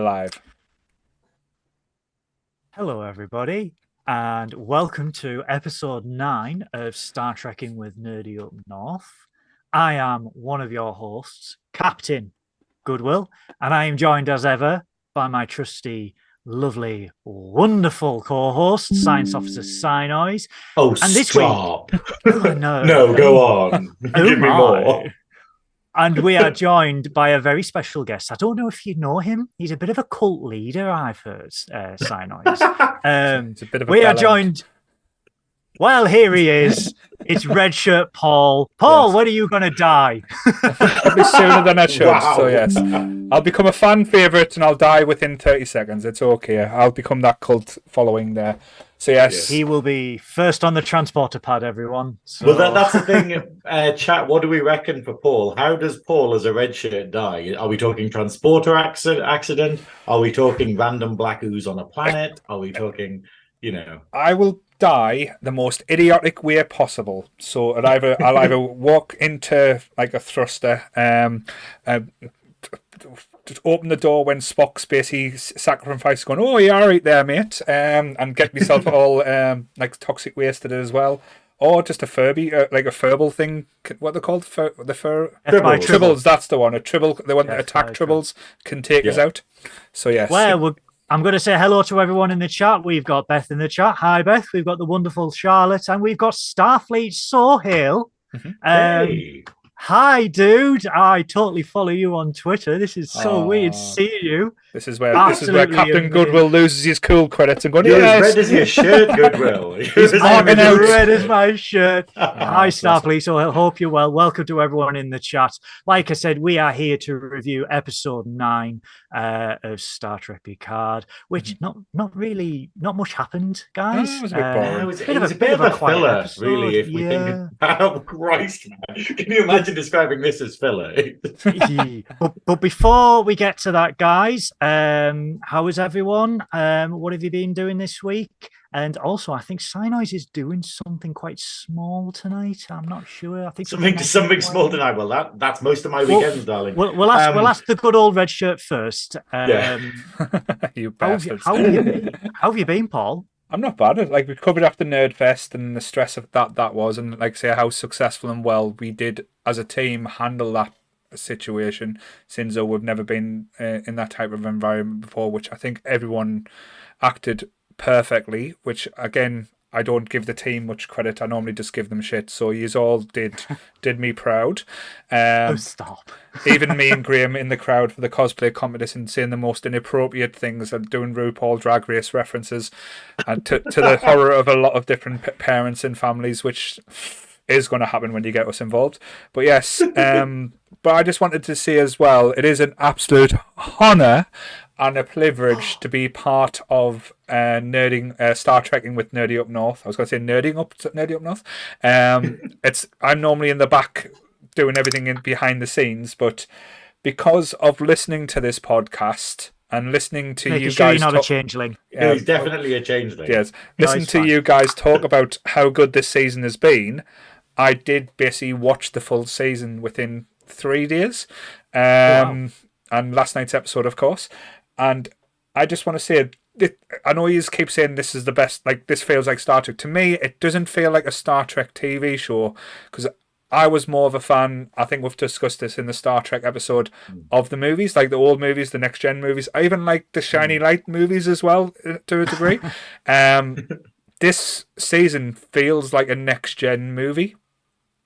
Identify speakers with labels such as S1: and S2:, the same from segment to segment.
S1: live.
S2: Hello, everybody, and welcome to episode 9 of Star Trekking with Nerdy Up North. I am one of your hosts, Captain Goodwill, and I am joined as ever by my trusty, lovely, wonderful co-host, Science Officer Synoiz.
S3: Oh,
S2: and this
S3: stop.
S2: Week... Oh, no.
S3: No, go on. Give me more.
S2: And we are joined by a very special guest. I don't know if you know him. He's a bit of a cult leader, I've heard, Synoiz.
S1: It's a bit of a
S2: we are
S1: bellend.
S2: joined... Well, here he is. It's Red Shirt Paul. Paul,
S1: Yes.
S2: when are you going to die?
S1: Probably sooner than I should.
S3: Wow.
S1: So yes, I'll become a fan favorite and I'll die within 30 seconds. It's okay. I'll become that cult following there. So yes,
S2: He will be first on the transporter pad, everyone. So...
S3: Well, that's the thing, chat. What do we reckon for Paul? How does Paul as a red shirt die? Are we talking transporter accident? Are we talking random black ooze on a planet? Are we talking,
S1: I will die the most idiotic way possible. So I'll either walk into like a thruster, just open the door when Spock's basically sacrifice going, "Oh, you're all right there, mate," and get myself all like toxic wasted as well. Or just a Furby, like a Furble thing. What they're called? The fur
S3: Tribbles.
S1: Tribbles. That's the one. A Tribble. The one that
S2: Yes,
S1: attack
S2: very
S1: Tribbles can take us
S3: Yeah.
S1: out. So yes.
S2: Well, I'm going to say hello to everyone in the chat. We've got Beth in the chat. Hi, Beth. We've got the wonderful Charlotte, and we've got Starfleet Sohail.
S3: hey.
S2: Hi, dude. I totally follow you on Twitter. This is so weird seeing you.
S1: This is where
S2: Absolutely
S1: Captain
S2: amazing.
S1: Goodwill loses his cool credits and going,
S3: You're
S1: yes.
S3: as red as your shirt, Goodwill.
S2: I'm
S1: marking
S2: as
S1: out.
S2: red as my shirt. Hi,
S1: bless
S2: Starfleet. So I hope you're well. Welcome to everyone in the chat. Like I said, we are here to review episode 9 of Star Trek Picard, which not much happened, guys.
S1: it was a bit boring.
S3: It was a bit of a
S2: quiet
S3: filler,
S2: episode.
S3: really, if we think about Christ, man. Can you imagine describing this as filler?
S2: but before we get to that, guys, how is everyone? What have you been doing this week? And also, I think Synoiz is doing something quite small tonight. I'm not sure. I think
S3: Something small tonight. Well, that's most of my weekends, darling.
S2: We'll ask the good old red shirt first.
S3: Yeah.
S1: You
S2: How
S1: bastards.
S2: have you been, Paul?
S1: I'm not bad. Like, we covered after Nerdfest and the stress of that was, and like say how successful and well we did as a team handle that situation. Since though we've never been in that type of environment before, which I think everyone acted perfectly. Which again, I don't give the team much credit. I normally just give them shit. So yous all did me proud.
S2: Stop.
S1: Even me and Graeme in the crowd for the cosplay competition, saying the most inappropriate things and doing RuPaul Drag Race references, and to the horror of a lot of different parents and families, which is going to happen when you get us involved. But yes, but I just wanted to say as well, it is an absolute honour and a privilege to be part of Star Trekking with Nerdy Up North. I was going to say Nerdy Up North. I'm normally in the back doing everything behind the scenes, but because of listening to this podcast and listening to
S2: Making
S1: you
S2: sure
S1: guys
S2: you're not a changeling.
S3: No, he's definitely a changeling.
S1: Yes,
S2: No,
S1: listen
S2: it's
S1: to
S2: fine.
S1: you guys talk about how good this season has been. I did basically watch the full season within 3 days, and last night's episode, of course. And I just want to say, I know you keep saying this is the best. Like, this feels like Star Trek. To me, it doesn't feel like a Star Trek TV show, because I was more of a fan. I think we've discussed this in the Star Trek episode of the movies, like the old movies, the next gen movies. I even like the Shiny Light movies as well, to a degree. This season feels like a next gen movie.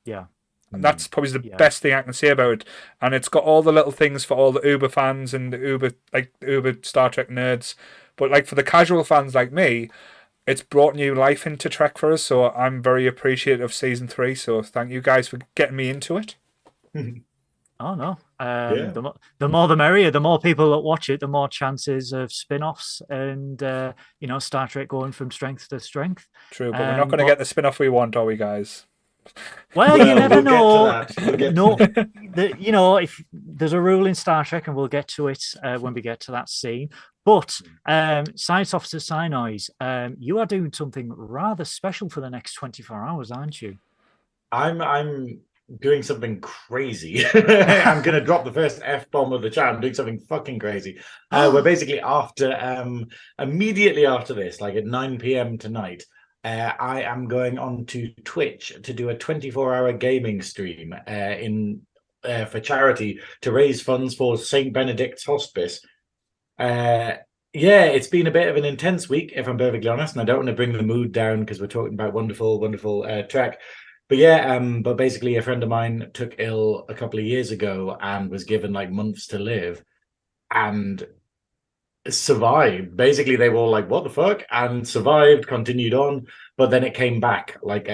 S2: Yeah.
S1: And that's probably the best thing I can say about it. And it's got all the little things for all the Uber fans and the Uber Star Trek nerds. But like for the casual fans like me, it's brought new life into Trek for us. So I'm very appreciative of season 3. So thank you guys for getting me into it.
S2: Oh no. The more the merrier. The more people that watch it, the more chances of spin-offs and Star Trek going from strength to strength.
S1: True, but we're not going to get the spin-off we want, are we, guys?
S2: Well, you never know.
S3: We'll get to that.
S2: If there's a rule in Star Trek, and we'll get to it when we get to that scene. But Science Officer Synoiz, you are doing something rather special for the next 24 hours, aren't you?
S3: I'm doing something crazy. I'm going to drop the first F-bomb of the chat. I'm doing something fucking crazy. We're basically immediately after this, like at 9 p.m. tonight, I am going on to Twitch to do a 24-hour gaming stream for charity to raise funds for St. Benedict's Hospice. Yeah, it's been a bit of an intense week, if I'm perfectly honest, and I don't want to bring the mood down because we're talking about wonderful Trek. But yeah, but basically a friend of mine took ill a couple of years ago and was given like months to live and survived. Basically, they were all like, what the fuck? And survived, continued on, but then it came back like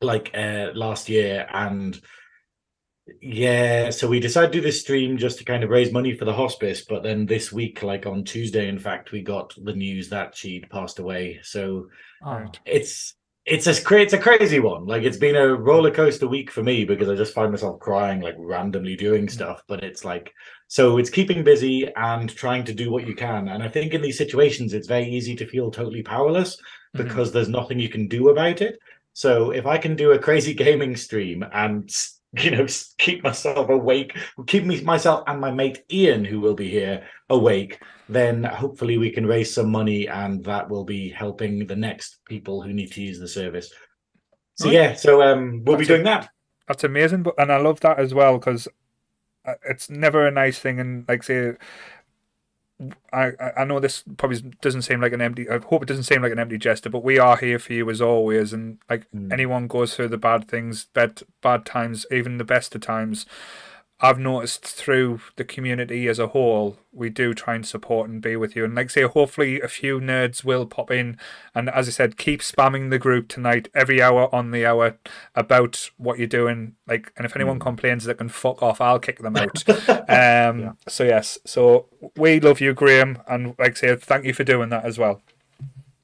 S3: last year. And yeah, so we decided to do this stream just to kind of raise money for the hospice. But then this week, like on Tuesday, in fact, we got the news that she'd passed away. So it's a crazy one. Like, it's been a roller coaster week for me because I just find myself crying like randomly doing stuff. But it's like, so it's keeping busy and trying to do what you can. And I think in these situations, it's very easy to feel totally powerless because there's nothing you can do about it. So if I can do a crazy gaming stream and, you know, keep myself awake, myself and my mate Ian, who will be here, awake, then hopefully we can raise some money and that will be helping the next people who need to use the service. So yeah, so we'll be doing that.
S1: That's amazing, and I love that as well because it's never a nice thing. And like, say, I know this probably doesn't seem like an empty. I hope it doesn't seem like an empty gesture, but we are here for you as always. And like anyone goes through the bad things, bad times, even the best of times. I've noticed through the community as a whole, we do try and support and be with you. And like I say, hopefully a few nerds will pop in. And as I said, keep spamming the group tonight, every hour on the hour, about what you're doing. Like, and if anyone complains, they can fuck off. I'll kick them out. So yes, so we love you, Graeme, and like I say, thank you for doing that as well,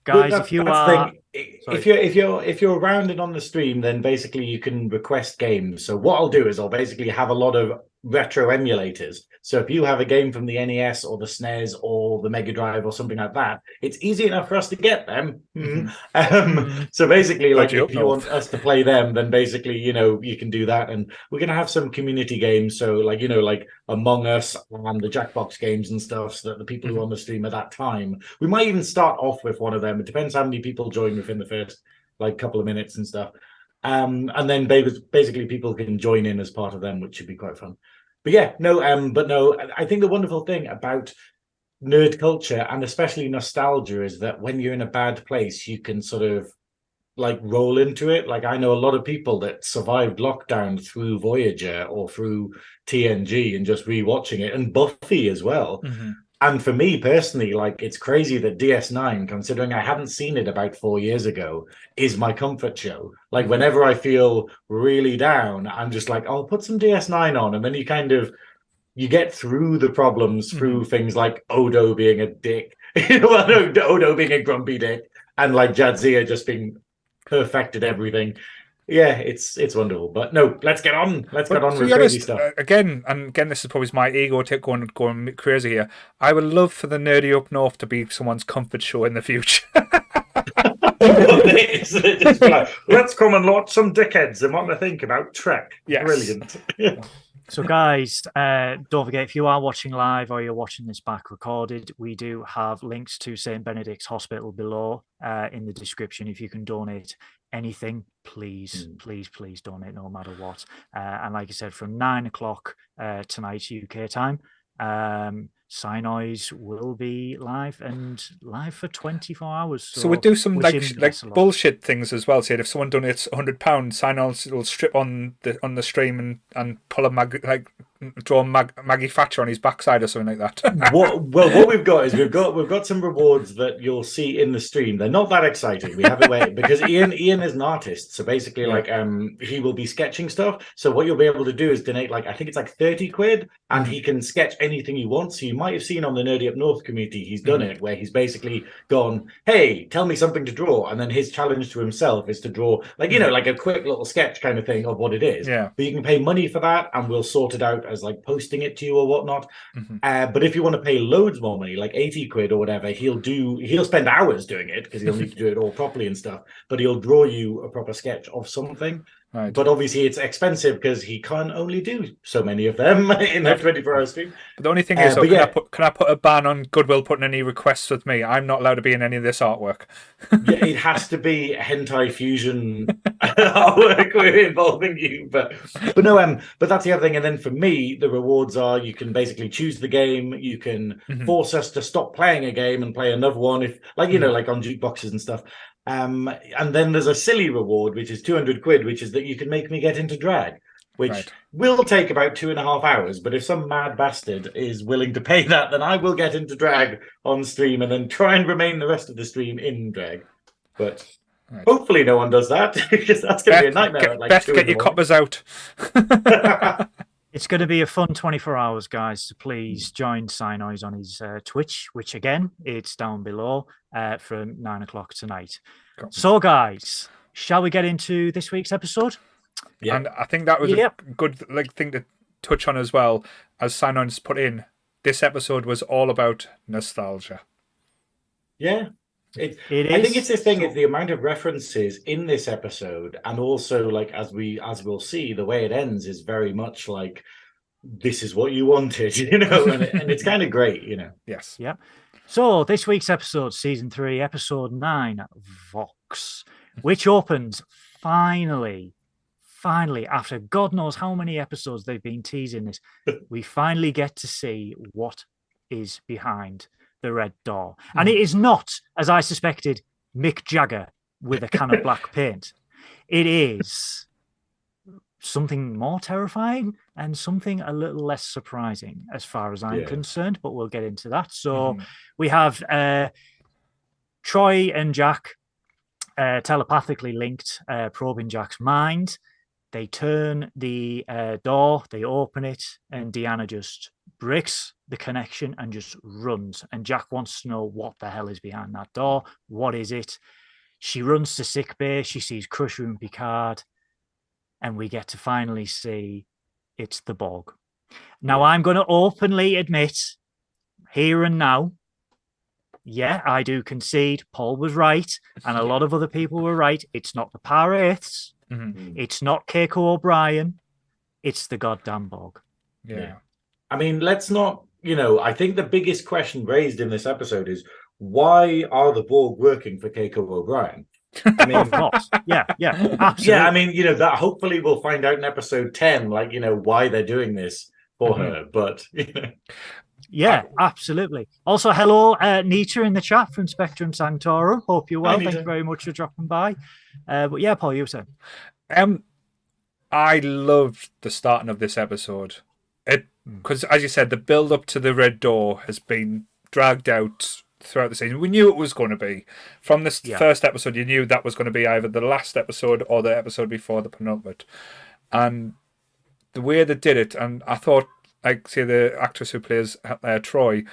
S2: guys. If you are,
S3: if you're around and on the stream, then basically you can request games. So what I'll do is I'll basically have a lot of retro emulators. So if you have a game from the NES or the SNES or the Mega Drive or something like that, it's easy enough for us to get them. So basically, like, if you want us to play them, then basically, you know, you can do that. And we're going to have some community games. So like, you know, like Among Us and the Jackbox games and stuff, so that the people who are on the stream at that time, we might even start off with one of them. It depends how many people join within the first like couple of minutes and stuff. And then basically people can join in as part of them, which should be quite fun. But yeah, I think the wonderful thing about nerd culture and especially nostalgia is that when you're in a bad place, you can sort of like roll into it. Like, I know a lot of people that survived lockdown through Voyager or through TNG and just rewatching it, and Buffy as well. And for me personally, like, it's crazy that DS9, considering I hadn't seen it about 4 years ago, is my comfort show. Like, whenever I feel really down, I'm just like, I'll put some DS9 on. And then you get through the problems through things like Odo being a dick, Odo being a grumpy dick, and like Jadzia just being perfected everything. Yeah, it's wonderful. But no, let's get on with crazy stuff.
S1: Again, this is probably my ego going crazy here. I would love for the Nerdy Up North to be someone's comfort show in the future.
S3: Let's come and watch some dickheads and what they think about Trek. Yes. Brilliant.
S2: So guys, don't forget, if you are watching live or you're watching this back recorded, we do have links to St. Benedict's Hospital below in the description. If you can donate anything, please donate, no matter what. And like I said, from 9 o'clock tonight UK time, Synoiz will be live for 24 hours.
S1: So we do some like bullshit things as well. Say if someone donates £100, Synoiz will strip on the stream and pull a draw Maggie Thatcher on his backside or something like that.
S3: What we've got is we've got some rewards that you'll see in the stream. They're not that exciting. We have it waiting because Ian is an artist, so basically he will be sketching stuff. So what you'll be able to do is donate I think it's like 30 quid, and he can sketch anything he wants. So you might have seen on the Nerdy Up North community, he's done it where he's basically gone, hey, tell me something to draw, and then his challenge to himself is to draw like a quick little sketch kind of thing of what it is.
S1: Yeah.
S3: But you can pay money for that, and we'll sort it out as like posting it to you or whatnot. But if you want to pay loads more money, like 80 quid or whatever, he'll spend hours doing it because he'll need to do it all properly and stuff, but he'll draw you a proper sketch of something.
S1: Right.
S3: But obviously it's expensive because he can only do so many of them in a 24-hour stream.
S1: But the only thing is,
S3: but yeah.
S1: can I put a ban on Goodwill putting any requests with me? I'm not allowed to be in any of this artwork.
S3: Yeah, it has to be hentai fusion artwork involving you. But no, but that's the other thing. And then for me, the rewards are you can basically choose the game, you can force us to stop playing a game and play another one, if like like on jukeboxes and stuff. And then there's a silly reward, which is 200 quid, which is that you can make me get into drag, which will take about 2.5 hours. But if some mad bastard is willing to pay that, then I will get into drag on stream and then try and remain the rest of the stream in drag. But hopefully no one does that, because that's going to be a nightmare.
S1: Best get your coppers out.
S2: It's going to be a fun 24 hours, guys. So please join Synoiz on his Twitch, which again, it's down below from 9 o'clock tonight.
S1: Cool.
S2: So, guys, shall we get into this week's episode?
S1: Yeah. And I think that was a good thing to touch on as well. As Synoiz put in, this episode was all about nostalgia.
S3: Yeah.
S2: It is.
S3: I think it's this thing, it's the amount of references in this episode, and also as we'll see, the way it ends is very much like this is what you wanted, and it's kind of great,
S1: Yes.
S2: Yeah. So this week's episode, season 3, episode 9, Vox, which opens finally after God knows how many episodes they've been teasing this, we finally get to see what is behind the red door. And it is not, as I suspected, Mick Jagger with a can of black paint. It is something more terrifying and something a little less surprising as far as I'm concerned, but we'll get into that. So we have Troy and Jack telepathically linked, probing Jack's mind. They turn the door, they open it, and Deanna just breaks the connection and just runs. And Jack wants to know what the hell is behind that door. What is it? She runs to sickbay. She sees Crusher and Picard. And we get to finally see it's the Borg. Now, I'm going to openly admit, here and now, yeah, I do concede Paul was right. And a lot of other people were right. It's not the Para-8s. It's not Keiko O'Brien. It's the goddamn Borg.
S1: Yeah.
S3: I mean, let's not, I think the biggest question raised in this episode is, why are the Borg working for Keiko O'Brien? I mean,
S2: of course. Yeah, absolutely.
S3: Yeah, I mean, that hopefully we'll find out in episode 10, why they're doing this for her. But,
S2: Yeah, absolutely. Also, hello, Nita in the chat from Spectrum Sanctorum. Hope you're well. Thank you very much for dropping by. But yeah, Paul, you were saying.
S1: I loved the starting of this episode. Because, as you said, the build up to the Red Door has been dragged out throughout the season. We knew it was going to be. From this first episode, you knew that was going to be either the last episode or the episode before the penultimate. And the way they did it, and I thought, say the actress who plays Troy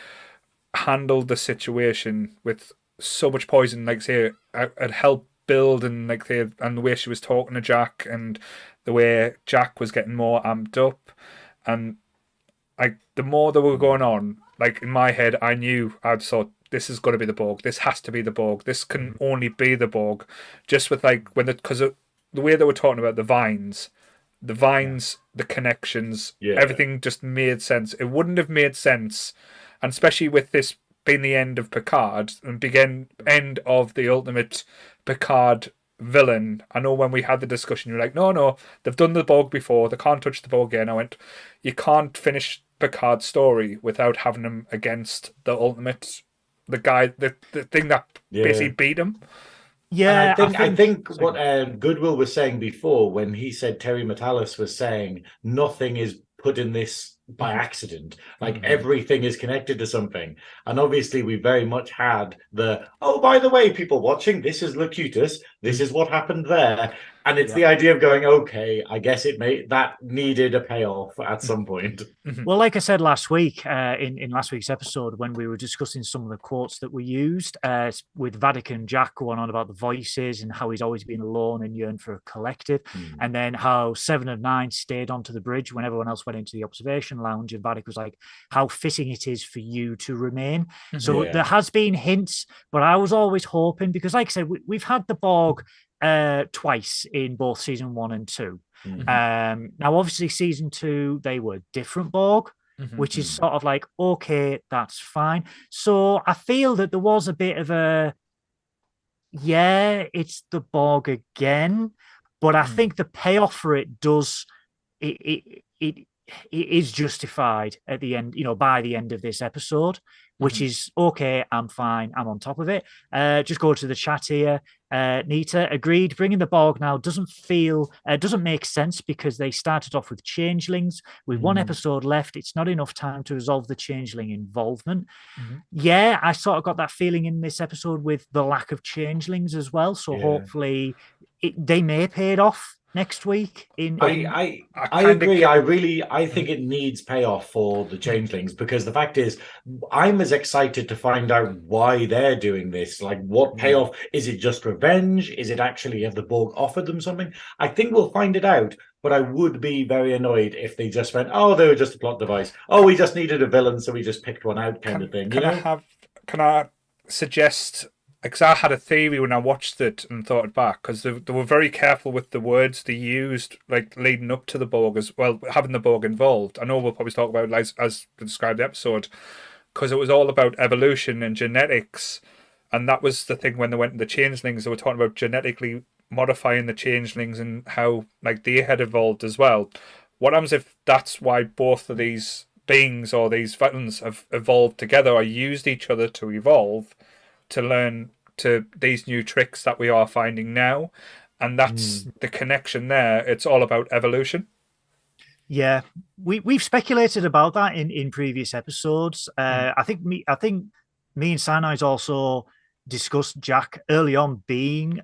S1: handled the situation with so much poison. Say it helped build, and and the way she was talking to Jack, and the way Jack was getting more amped up, and the more that were going on, in my head, I'd thought this is going to be the Borg. This has to be the Borg. This can only be the Borg. Just with because of the way they were talking about the vines, the connections, everything just made sense. It wouldn't have made sense, and especially with this being the end of Picard and end of the ultimate Picard villain. I know when we had the discussion, you're like, no, they've done the Borg before. They can't touch the Borg again. I went, you can't finish Picard's story without having him against the ultimate, the guy, the thing that basically beat him.
S2: Yeah,
S3: I think what Goodwill was saying before, when he said terrymatalas was saying nothing is put in this by accident, everything is connected to something. And obviously we very much had by the way, people watching, this is Locutus, this is what happened there. And it's the idea of going, okay, I guess that needed a payoff at some point.
S2: Well, like I said last week, in last week's episode, when we were discussing some of the quotes that were used, with Vatican Jack going on about the voices and how he's always been alone and yearned for a collective, and then how 7 of 9 stayed onto the bridge when everyone else went into the observation lounge, and Vatican was like, how fitting it is for you to remain. So there has been hints, but I was always hoping, because like I said, we've had the Borg twice in both season 1 and 2.
S3: Mhm.
S2: Now, obviously, season 2 they were different Borg, which is sort of like, okay, that's fine. So I feel that there was a bit of a, yeah, it's the Borg again, but I think the payoff for it does it is justified at the end, by the end of this episode, which is okay. I'm fine. I'm on top of it. Just go to the chat here. Nita agreed. Bringing the Borg now doesn't make sense because they started off with changelings with one episode left. It's not enough time to resolve the changeling involvement. Yeah, I sort of got that feeling in this episode with the lack of changelings as well. So hopefully they may pay it off next week.
S3: I agree. I think it needs payoff for the changelings, because the fact is, I'm as excited to find out why they're doing this. Like, what payoff? Is it just revenge? Is it actually, have the Borg offered them something? I think we'll find it out, but I would be very annoyed if they just went, oh, they were just a plot device. Oh, we just needed a villain, so we just picked one out, kind of thing.
S1: Can I suggest? Because I had a theory when I watched it and thought it back, because they were very careful with the words they used, like leading up to the Borg as well, having the Borg involved. I know we'll probably talk about it as described the episode, because it was all about evolution and genetics, and that was the thing when they went into the changelings. They were talking about genetically modifying the changelings and how like they had evolved as well. What happens if that's why both of these beings or these villains have evolved together or used each other to evolve, to learn to these new tricks that we are finding now, and that's the connection there. It's all about evolution.
S2: Yeah, we've speculated about that in previous episodes. I think me and Synoiz also discussed Jack early on being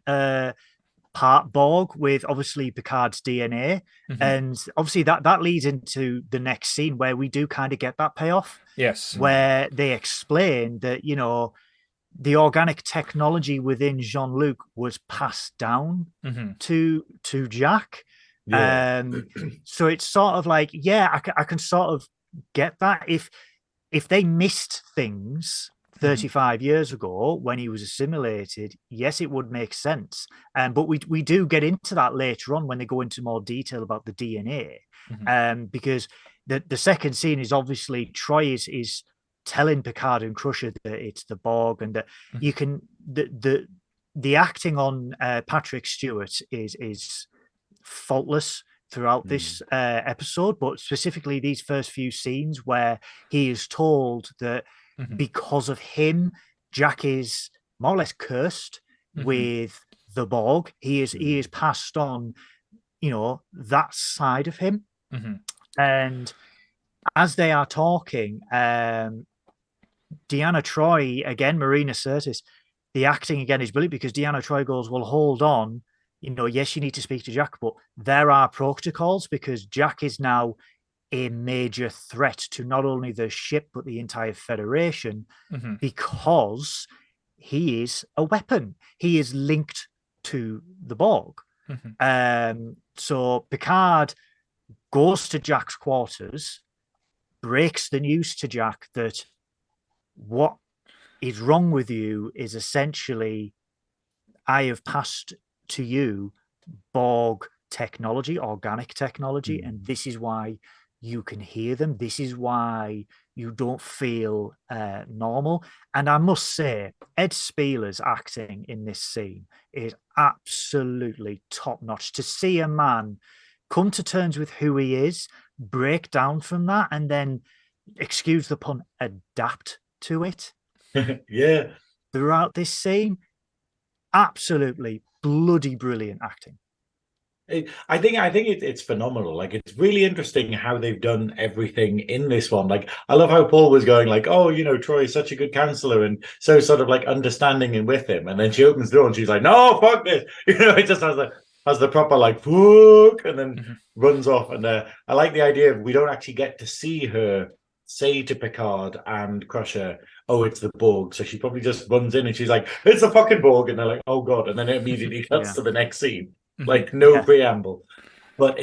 S2: part Borg with obviously Picard's DNA, and obviously that leads into the next scene where we do kind of get that payoff.
S1: Yes,
S2: where they explain that the organic technology within Jean-Luc was passed down to Jack.
S3: Yeah.
S2: So it's sort of like, I can sort of get that. If they missed things 35 years ago when he was assimilated, yes, it would make sense. But we do get into that later on when they go into more detail about the DNA. Because the second scene is obviously Troy is telling Picard and Crusher that it's the Borg, and that you can the acting on Patrick Stewart is faultless throughout this episode, but specifically these first few scenes where he is told that because of him, Jack is more or less cursed with the Borg. He is passed on, that side of him. And as they are talking, Deanna Troi, again, Marina Sirtis, the acting again is brilliant, because Deanna Troi goes, well, hold on, yes, you need to speak to Jack, but there are protocols, because Jack is now a major threat to not only the ship, but the entire Federation, because he is a weapon. He is linked to the Borg. So Picard goes to Jack's quarters, breaks the news to Jack that what is wrong with you is essentially, I have passed to you Borg technology, organic technology, and this is why you can hear them. This is why you don't feel normal. And I must say, Ed Spieler's acting in this scene is absolutely top notch. To see a man come to terms with who he is, break down from that, and then, excuse the pun, adapt to it.
S3: Yeah.
S2: Throughout this scene, absolutely bloody brilliant acting.
S3: I think it's phenomenal. Like, it's really interesting how they've done everything in this one. Like, I love how Paul was going like, oh, Troy is such a good counselor and so sort of like understanding and with him. And then she opens the door and she's like, no, fuck this. It just has the proper like, fuck, and then runs off. And I like the idea of we don't actually get to see her say to Picard and Crusher, oh, it's the Borg. So she probably just runs in and she's like, it's the fucking Borg. And they're like, oh, God. And then it immediately cuts to the next scene. Like, no preamble. But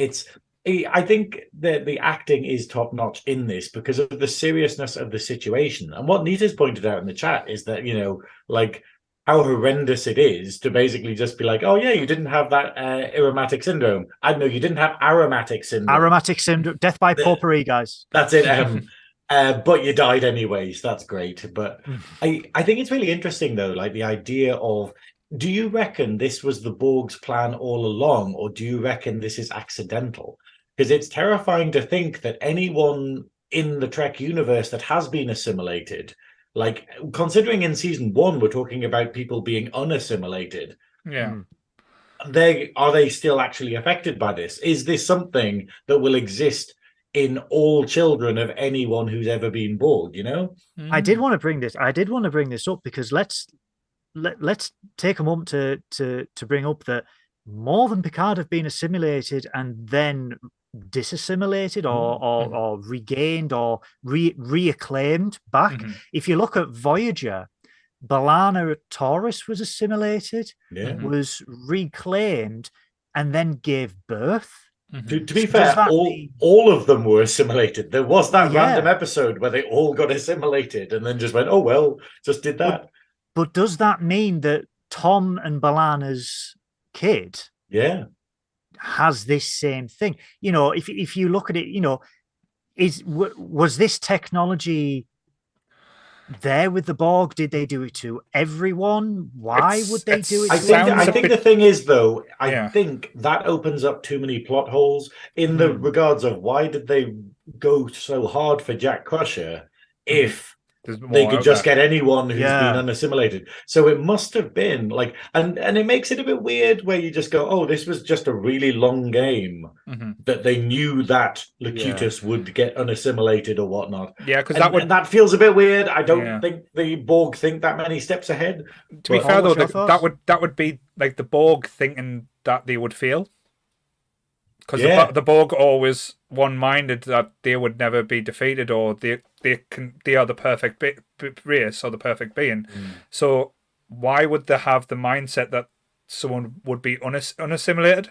S3: I think that the acting is top notch in this because of the seriousness of the situation. And what Nita's pointed out in the chat is that, like, how horrendous it is to basically just be like, oh yeah, you didn't have that aromatic syndrome. I know you didn't have aromatic syndrome.
S2: Aromatic syndrome, death by potpourri, guys.
S3: That's it. But you died anyways. That's great. But I think it's really interesting though, like the idea of, do you reckon this was the Borg's plan all along, or do you reckon this is accidental? Because it's terrifying to think that anyone in the Trek universe that has been assimilated, like considering in season 1 we're talking about people being unassimilated.
S1: Yeah.
S3: Are they still actually affected by this? Is this something that will exist in all children of anyone who's ever been Borg, you know?
S2: I did want to bring this up because let's take a moment to bring up that more than Picard have been assimilated and then disassimilated or regained or reacclaimed back. If you look at Voyager, B'Elanna at Taurus was assimilated, was reclaimed, and then gave birth.
S3: To be fair, all of them were assimilated. There was that random episode where they all got assimilated and then just went, oh, well, just did that.
S2: But does that mean that Tom and B'Elanna's kid has this same thing? You know, if you look at it, you know, was this technology there with the Borg? Did they do it to everyone? Why would they do it?
S3: I think the thing is, though, I think that opens up too many plot holes in the regards of why did they go so hard for Jack Crusher if they could just get anyone who's been unassimilated. So it must have been like, and it makes it a bit weird where you just go, oh, this was just a really long game that they knew that Locutus would get unassimilated or whatnot.
S1: Yeah, because
S3: that feels a bit weird. I don't think the Borg think that many steps ahead.
S1: To be fair, though, that would be like the Borg thinking that they would fail. Because the Borg always one-minded that they would never be defeated, or they are the perfect race or the perfect being. So why would they have the mindset that someone would be unassimilated?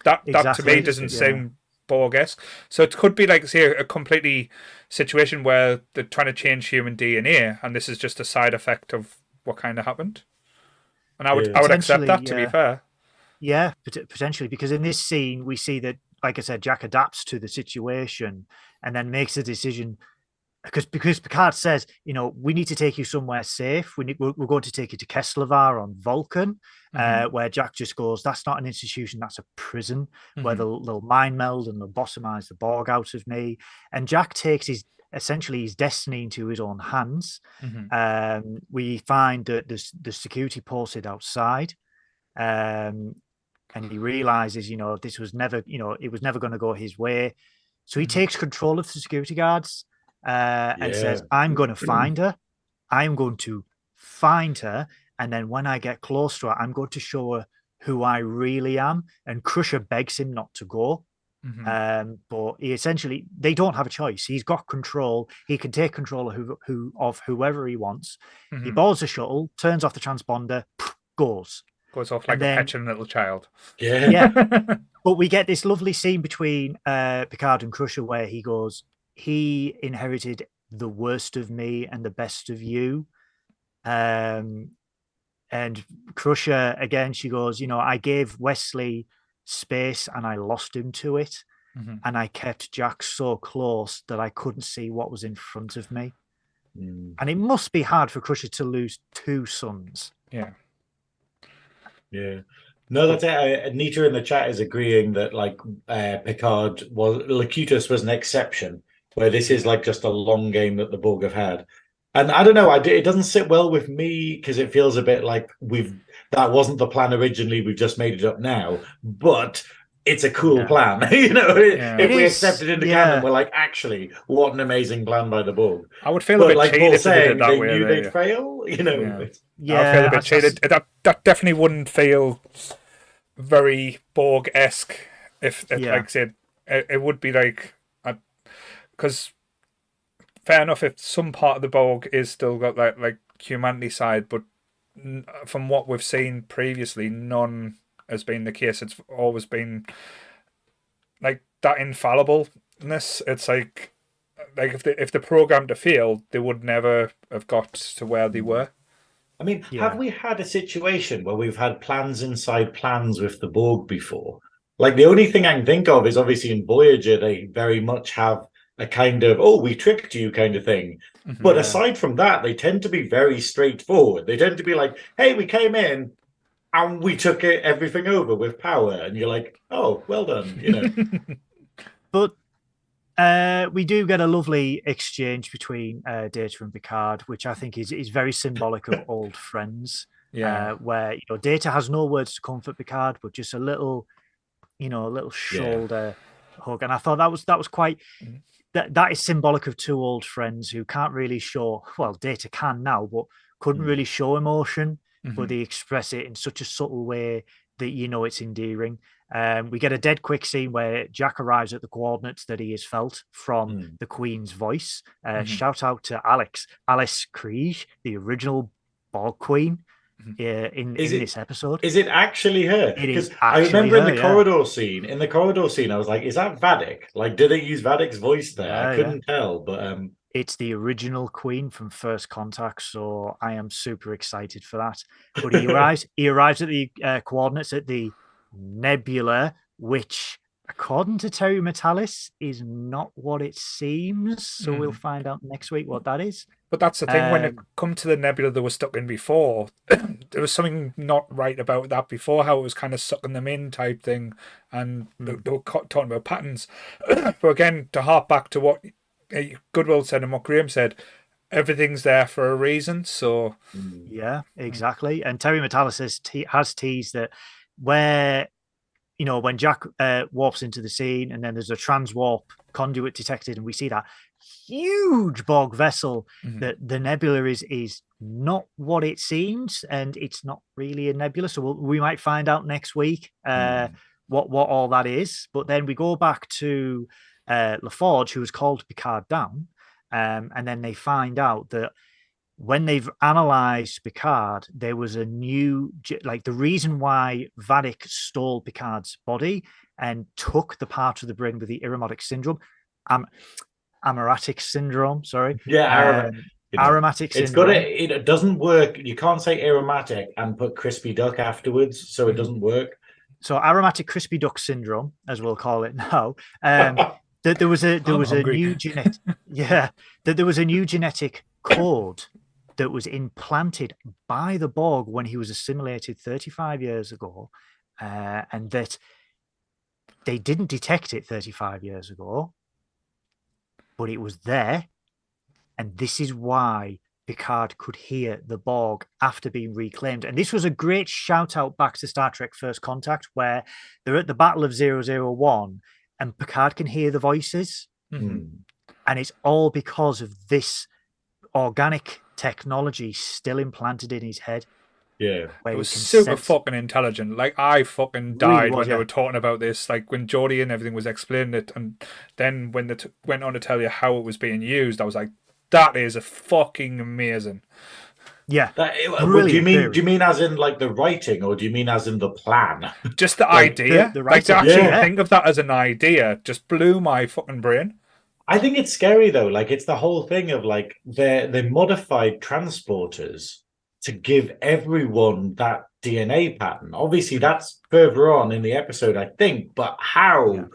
S1: That to me doesn't sound Borg-esque. So it could be like, say, a completely situation where they're trying to change human DNA, and this is just a side effect of what kind of happened. And I would accept that, to be fair.
S2: Yeah, potentially, because in this scene we see that, like I said, Jack adapts to the situation and then makes a decision because Picard says, you know, we need to take you somewhere safe. We're going to take you to Kessler on Vulcan, where Jack just goes, that's not an institution, that's a prison where they'll mind meld and they'll bottomize the Borg out of me. And Jack takes essentially his destiny into his own hands. We find that the security posted outside. And he realizes, you know, this was never, you know, it was never going to go his way. So he takes control of the security guards and says, I'm going to find her. I'm going to find her. And then when I get close to her, I'm going to show her who I really am. And Crusher begs him not to go. But he essentially, they don't have a choice. He's got control. He can take control of whoever he wants. He boards the shuttle, turns off the transponder, goes.
S1: Goes off like a petulant little child.
S2: Yeah. But we get this lovely scene between Picard and Crusher where he goes, he inherited the worst of me and the best of you. And Crusher, again, she goes, you know, I gave Wesley space and I lost him to it. And I kept Jack so close that I couldn't see what was in front of me. And it must be hard for Crusher to lose two sons.
S3: Yeah. No, that's it. Anita in the chat is agreeing that like Locutus was an exception, where this is like just a long game that the Borg have had. And I don't know, it doesn't sit well with me because it feels a bit like that wasn't the plan originally, we've just made it up now. But it's a cool plan. You know, if we accept it into canon, we're like, actually, what an amazing plan by the Borg.
S1: I would feel a bit
S3: like
S1: cheated
S3: Paul saying,
S1: if they did it that way.
S3: Knew they'd fail, you know.
S1: I would feel a bit cheated. That definitely wouldn't feel very Borg-esque if like I said, it would be like, because fair enough if some part of the Borg is still got like humanity side, but from what we've seen previously, none has been the case. It's always been like that infallibleness. It's like if the program to fail, they would never have got to where they were.
S3: I mean,
S2: Yeah.
S3: have we had a situation where we've had plans inside plans with the Borg before? Like, the only thing I can think of is obviously in Voyager, they very much have a kind of, oh, we tricked you kind of thing. But
S2: Yeah.
S3: aside from that, they tend to be very straightforward. They tend to be like, hey, we came in and we took everything over with power. And you're like, oh, well done, you know.
S2: But we do get a lovely exchange between Data and Picard, which I think is very symbolic of old friends.
S1: Yeah.
S2: Where Data has no words to comfort Picard, but just a little shoulder hug, and I thought that was quite. That is symbolic of two old friends who can't really show. Well, Data can now, but couldn't really show emotion, but they express it in such a subtle way that it's endearing. We get a dead quick scene where Jack arrives at the coordinates that he has felt from the Queen's voice. Shout out to Alice Kriege, the original Borg Queen, in this episode.
S3: Is it actually her?
S2: It is.
S3: I remember
S2: her,
S3: in the corridor scene. In the corridor scene, I was like, "Is that Vadik? Like, did they use Vadik's voice there?" I couldn't tell, but
S2: it's the original Queen from First Contact, so I am super excited for that. But he arrives. He arrives at the coordinates at the nebula, which, according to terrymatalas, is not what it seems. So we'll find out next week what that is.
S1: But that's the thing. When it come to the nebula they were stuck in before, there was something not right about that before. How it was kind of sucking them in type thing, and they were talking about patterns. But again, to harp back to what Goodwill said and what Graeme said, everything's there for a reason. So
S2: yeah, exactly. And terrymatalas has teased that where when Jack warps into the scene, and then there's a transwarp conduit detected, and we see that huge Borg vessel, that the nebula is not what it seems, and it's not really a nebula. So we might find out next week what all that is. But then we go back to LaForge, who was called Picard down, and then they find out that when they've analyzed Picard, there was a new, like, the reason why Vadik stole Picard's body and took the part of the brain with the aromatic syndrome, aromatic syndrome, sorry.
S3: Yeah,
S2: aromatic syndrome.
S3: It doesn't work. You can't say aromatic and put crispy duck afterwards, so it doesn't work.
S2: So aromatic crispy duck syndrome, as we'll call it now. There was a new genetic code that was implanted by the Borg when he was assimilated 35 years ago, and that they didn't detect it 35 years ago, but it was there. And this is why Picard could hear the Borg after being reclaimed. And this was a great shout out back to Star Trek First Contact, where they're at the Battle of 001 and Picard can hear the voices. And it's all because of this organic technology still implanted in his head.
S3: Yeah,
S1: it was super fucking intelligent. Like, I fucking died when they were talking about this. Like, when Geordie and everything was explaining it, and then when they went on to tell you how it was being used, I was like, that is a fucking amazing.
S2: Yeah.
S3: Do you mean as in like the writing, or do you mean as in the plan?
S1: Just the idea. Like, to actually think of that as an idea just blew my fucking brain.
S3: I think it's scary though. Like, it's the whole thing of like they modified transporters to give everyone that DNA pattern. Obviously, that's further on in the episode, I think. But how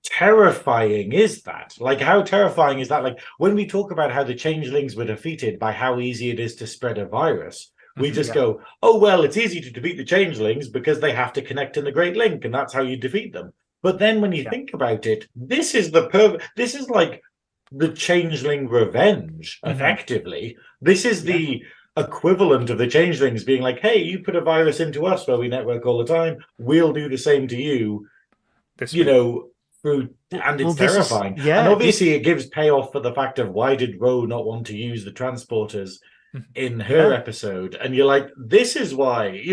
S3: terrifying is that? Like, how terrifying is that? Like, when we talk about how the changelings were defeated by how easy it is to spread a virus, we just go, oh, well, it's easy to defeat the changelings because they have to connect in the Great Link, and that's how you defeat them. But then when you think about it, this is this is like the changeling revenge, effectively. This is the equivalent of the changelings being like, hey, you put a virus into us where we network all the time, we'll do the same to you. It's terrifying. And obviously it gives payoff for the fact of why did Ro not want to use the transporters in her episode? And you're like, this is why,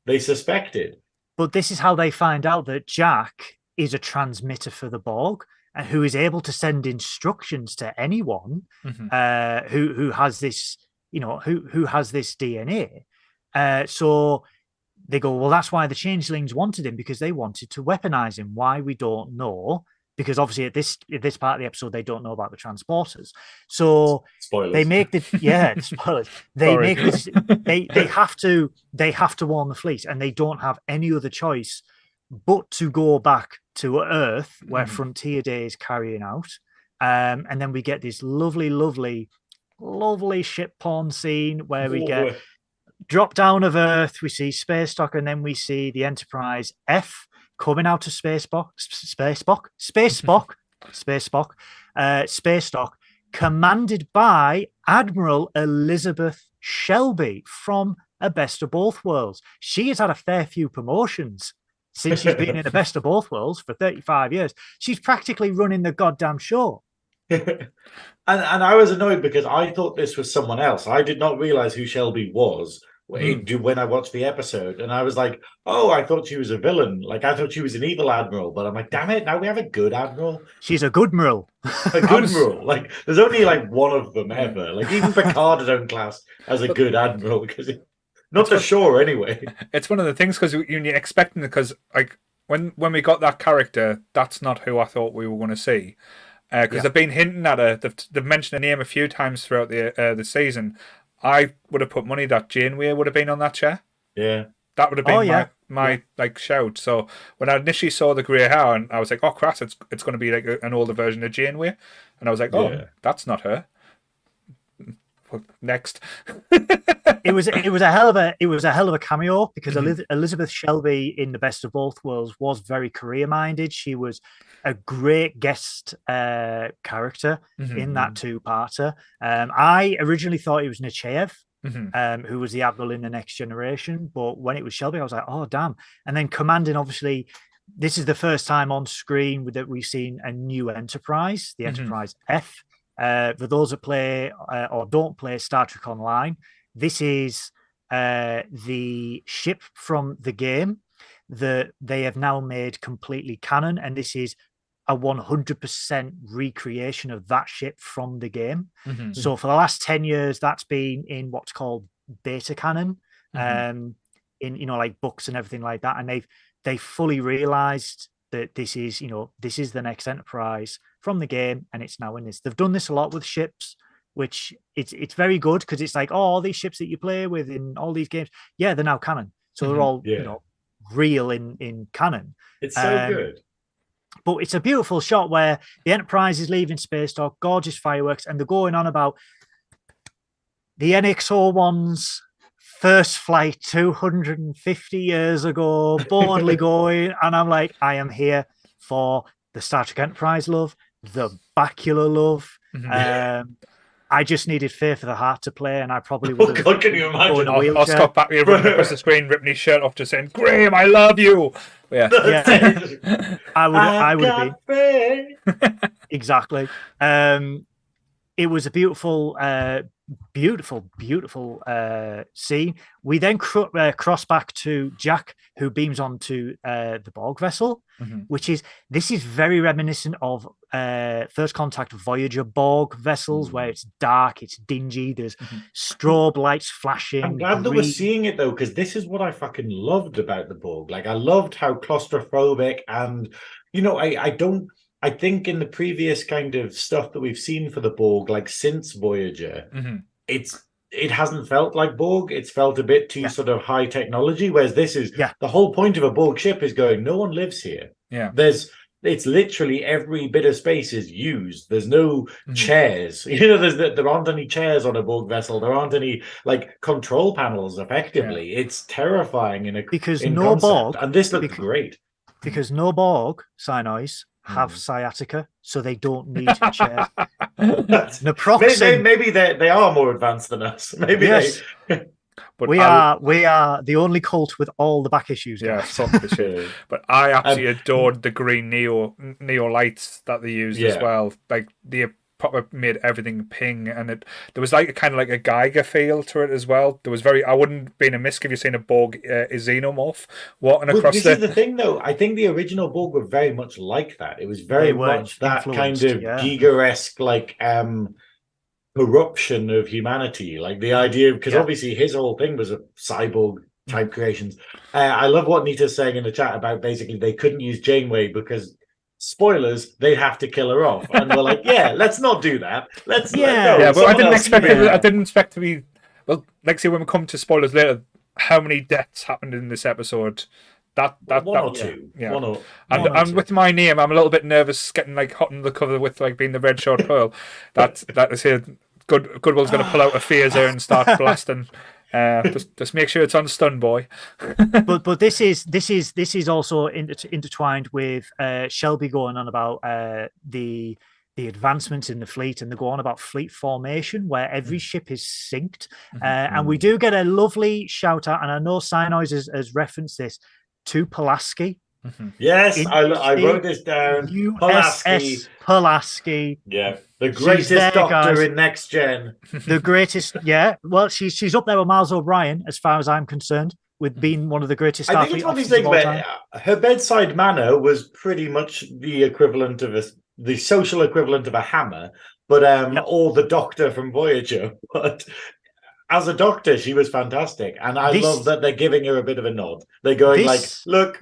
S3: they suspected.
S2: But this is how they find out that Jack is a transmitter for the Borg, and who is able to send instructions to anyone who has this, who has this DNA. So they go, well, that's why the changelings wanted him, because they wanted to weaponize him. Why, we don't know. because obviously at this part of the episode they don't know about the transporters. So
S3: Spoilers.
S2: they make the spoilers. They
S1: Sorry.
S2: make this. They have to warn the fleet, and they don't have any other choice but to go back to Earth, where Frontier Day is carrying out. And then we get this lovely, lovely, lovely ship porn scene where we get drop down of Earth. We see Space Dock, and then we see the Enterprise F coming out of Space Dock, commanded by Admiral Elizabeth Shelby from A Best of Both Worlds. She has had a fair few promotions since she's been in A Best of Both Worlds for 35 years. She's practically running the goddamn show.
S3: and I was annoyed because I thought this was someone else. I did not realize who Shelby was when I watched the episode, and I was like, oh, I thought she was a villain. Like, I thought she was an evil admiral, but I'm like, damn it, now we have a good admiral.
S2: She's a good admiral.
S3: A good admiral. Like, there's only like one of them ever. Like, even Picard's own class has a good admiral, because not the shore anyway.
S1: It's one of the things, because you're expecting it, because like when we got that character, that's not who I thought we were going to see. Because they've been hinting at her. They've mentioned her name a few times throughout the season. I would have put money that Janeway would have been on that chair.
S3: Yeah,
S1: that would have been my like shout. So when I initially saw the grey hair, and I was like, "Oh, crass! It's going to be like an older version of Janeway," and I was like, "Oh, that's not her." Next,
S2: it was a hell of a cameo, because Elizabeth Shelby in The Best of Both Worlds was very career minded. She was a great guest character in that two-parter. I originally thought it was Nechayev, who was the admiral in The Next Generation, but when it was Shelby, I was like, oh damn. And then commanding, obviously, this is the first time on screen that we've seen a new Enterprise, the Enterprise F. For those that play or don't play Star Trek Online, this is the ship from the game that they have now made completely canon, and this is a 100% recreation of that ship from the game. So for the last 10 years, that's been in what's called beta canon, in like books and everything like that, and they've fully realized that this is the next Enterprise from the game, and it's now in this. They've done this a lot with ships, which it's very good, because it's like, oh, all these ships that you play with in all these games, they're now canon. So they're all real in canon.
S3: It's so good.
S2: But it's a beautiful shot where the Enterprise is leaving Space Dock, gorgeous fireworks, and they're going on about the NX-01's first flight 250 years ago, boldly going, and I'm like, I am here for the Star Trek Enterprise love, the Bakula love. I just needed Fear for the Heart to play, and I probably would have.
S3: God, can you imagine?
S1: I'll stop back here running across the screen, ripping his shirt off, just saying, Graeme, I love you. Yeah.
S2: I would have been. Exactly. It was a beautiful scene. We then cross back to Jack, who beams onto the Borg vessel, this is very reminiscent of First Contact Voyager Borg vessels, where it's dark, it's dingy, there's strobe lights flashing.
S3: I'm glad that we're seeing it though, because this is what I fucking loved about the Borg. Like, I loved how claustrophobic, and I think in the previous kind of stuff that we've seen for the Borg, like since Voyager, it hasn't felt like Borg. It's felt a bit too sort of high technology, whereas this is the whole point of a Borg ship is going, no one lives here. It's literally every bit of space is used. There's no chairs. There aren't any chairs on a Borg vessel. There aren't any like control panels. Effectively, it's terrifying
S2: because
S3: in
S2: no
S3: concept.
S2: Borg,
S3: and this looks great
S2: because no Borg Synoiz have sciatica, so they don't need chairs.
S3: Maybe they are more advanced than us. Maybe
S2: But we are the only cult with all the back issues.
S1: Yeah, for sure. But I absolutely adored the green neo lights that they used as well. Like they probably made everything ping, and there was like a kind of like a Geiger feel to it as well. There was I wouldn't be in a miss if you've seen a Borg a xenomorph walking across.
S3: This is the thing, though. I think the original Borg were very much like that. It was very much that kind of Giger-esque, like corruption of humanity, like the idea, because obviously his whole thing was a cyborg type creations. I love what Nita's saying in the chat about basically they couldn't use Janeway because spoilers, they'd have to kill her off. And we're like, yeah, let's not do that. Let's
S2: Yeah.
S1: Yeah, but I didn't expect
S3: it.
S1: I didn't expect to be. Well, like say when we come to spoilers later, how many deaths happened in this episode?
S3: One or two.
S1: Yeah.
S3: And
S1: And with my name, I'm a little bit nervous getting like hot on the cover with like being the red short pearl. That is here. Goodwill's going to pull out a phaser and start blasting. Just make sure it's on stun, boy.
S2: but this is also intertwined with Shelby going on about the advancements in the fleet, and they go on about fleet formation where every ship is synced, and we do get a lovely shout out, and I know Synoiz has referenced this to Pulaski.
S3: Yes, I wrote this down.
S2: USS Pulaski.
S3: Yeah, the greatest doctor in Next Gen.
S2: The greatest, yeah. Well, she's up there with Miles O'Brien, as far as I'm concerned, with being one of the greatest
S3: I think
S2: Starfleet
S3: it's what he's
S2: officers
S3: saying
S2: of all time.
S3: about her bedside manner was pretty much the equivalent of the social equivalent of a hammer, but or the Doctor from Voyager. But as a doctor, she was fantastic, and I love that they're giving her a bit of a nod. They're going like, look,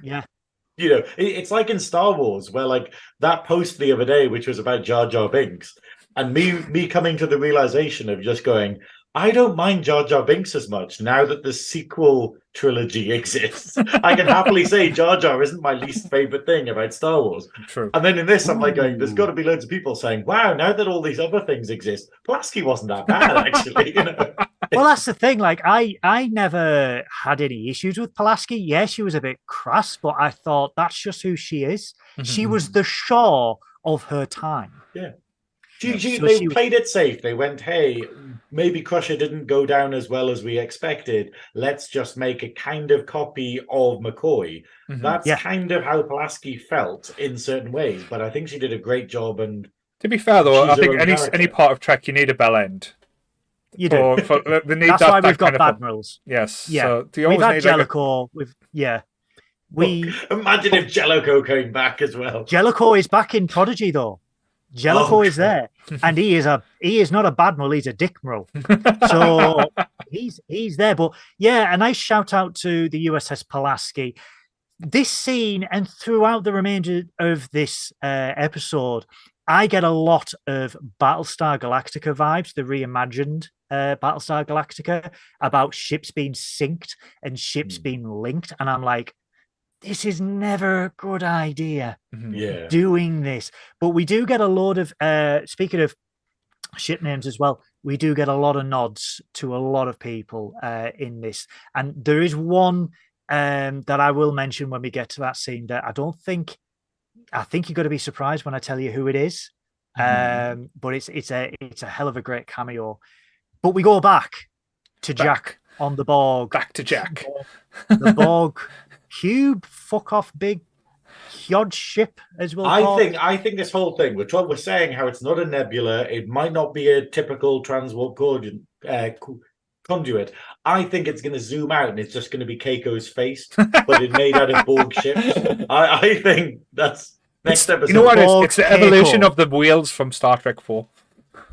S3: you know, it's like in Star Wars, where like that post the other day, which was about Jar Jar Binks, and me coming to the realization of just going, I don't mind Jar Jar Binks as much now that the sequel trilogy exists. I can happily say Jar Jar isn't my least favorite thing about Star Wars.
S1: True.
S3: And then in this, I'm like going, there's got to be loads of people saying, wow, now that all these other things exist, Pulaski wasn't that bad, actually. You know?
S2: Well, that's the thing. Like, I never had any issues with Pulaski. Yeah, she was a bit crass, but I thought that's just who she is. She was the Shaw of her time.
S3: Yeah. They played it safe. They went, hey, maybe Crusher didn't go down as well as we expected. Let's just make a kind of copy of McCoy. That's kind of how Pulaski felt in certain ways, but I think she did a great job. And
S1: to be fair, though, I think any part of Trek, you need a bell end.
S2: You do. That's why we've got Admirals.
S1: Yes.
S2: Yeah.
S1: So
S2: we've had Jellicoe.
S3: Imagine if Jellicoe came back as well.
S2: Jellicoe is back in Prodigy, though. Jellicoe is there, and he is not a Badmiral, he's a Dickmiral. So he's there. But yeah, a nice shout out to the USS Pulaski. This scene and throughout the remainder of this episode, I get a lot of Battlestar Galactica vibes, the reimagined Battlestar Galactica, about ships being synced and ships being linked. And I'm like, this is never a good idea doing this. But we do get a lot of, speaking of ship names as well, we do get a lot of nods to a lot of people in this. And there is one that I will mention when we get to that scene that I think you're going to be surprised when I tell you who it is. But it's a hell of a great cameo. But we go back to Jack on the Borg.
S1: Back to Jack.
S2: The Borg cube, fuck off, big huge ship, as well.
S3: I think this whole thing, we're saying how it's not a nebula, it might not be a typical transport conduit. I think it's going to zoom out and it's just going to be Keiko's face, but it's made out of Borg ships. I think that's next episode.
S1: You know what? It's the evolution of the whales from Star Trek 4.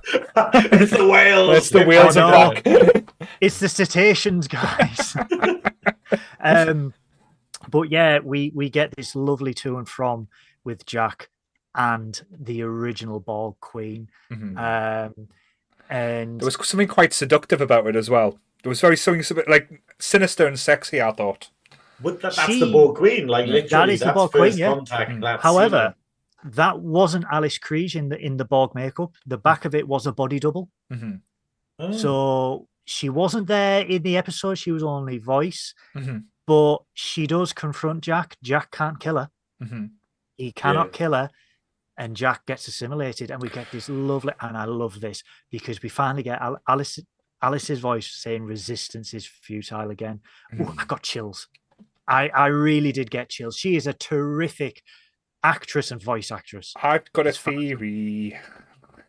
S3: It's the whales.
S1: It's the whales of Jack.
S2: It's the cetaceans, guys. But yeah, we get this lovely to and from with Jack and the original Borg Queen. And
S1: there was something quite seductive about it as well. There was something like sinister and sexy, I thought.
S3: But that's the Borg Queen, like literally.
S2: That is the Borg Queen, yeah. However,
S3: scene.
S2: That wasn't Alice Creed in the Borg makeup. The back of it was a body double. So she wasn't there in the episode. She was only voice. But she does confront Jack. Jack can't kill her. He cannot kill her. And Jack gets assimilated. And we get this lovely... And I love this because we finally get Alice's voice saying resistance is futile again. Ooh, I got chills. I really did get chills. She is a terrific actress and voice actress.
S1: I've got a theory.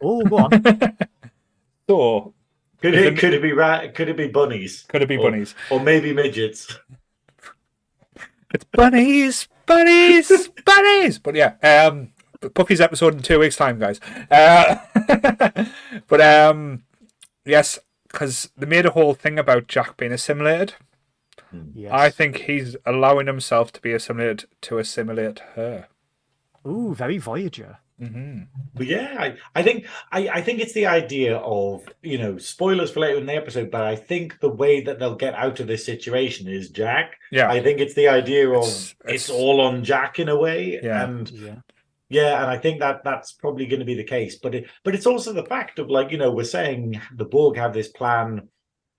S2: Oh, go on.
S1: So...
S3: Could it be bunnies?
S1: Could it be bunnies?
S3: Or maybe midgets?
S1: It's bunnies. But yeah, Puffy's episode in 2 weeks' time, guys. But yes, because they made a whole thing about Jack being assimilated. Yes. I think he's allowing himself to be assimilated to assimilate her.
S2: Ooh, very Voyager.
S3: But yeah, I think it's the idea of, spoilers for later in the episode, but I think the way that they'll get out of this situation is Jack.
S1: Yeah.
S3: I think it's the idea of it's all on Jack in a way.
S1: Yeah.
S3: And and I think that's probably going to be the case. But it's also the fact of, like, we're saying the Borg have this plan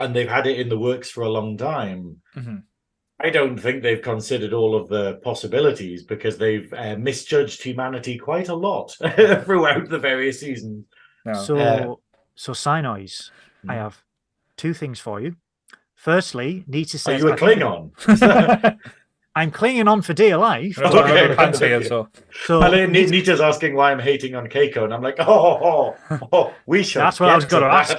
S3: and they've had it in the works for a long time. I don't think they've considered all of the possibilities, because they've misjudged humanity quite a lot throughout the various seasons.
S2: No. So Synoiz, I have two things for you. Firstly, Nita says...
S3: Are you a Klingon?
S2: I'm clinging on for dear life.
S3: So Nita's asking why I'm hating on Keiko, and I'm like, we should.
S2: That's what I was going to ask,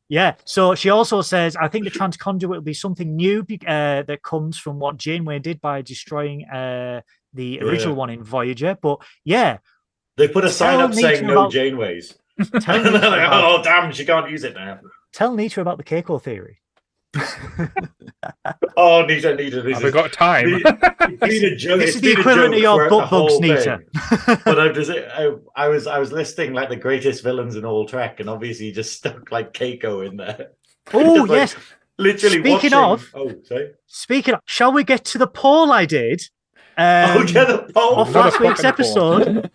S2: Yeah. So she also says, I think the transconduit will be something new that comes from what Janeway did by destroying the original one in Voyager. But yeah.
S3: They put a sign up saying no Janeways. And they're like, oh, damn, she can't use it now.
S2: Tell Nita about the Keiko theory.
S3: Oh, Nita,
S1: have we got time?
S2: This is the equivalent of your butt bugs, Nita.
S3: But I was listing like the greatest villains in all Trek, and obviously you just stuck like Keiko in there.
S2: Oh yes,
S3: literally.
S2: Speaking of, shall we get to the poll I did?
S3: The poll
S2: of last week's episode.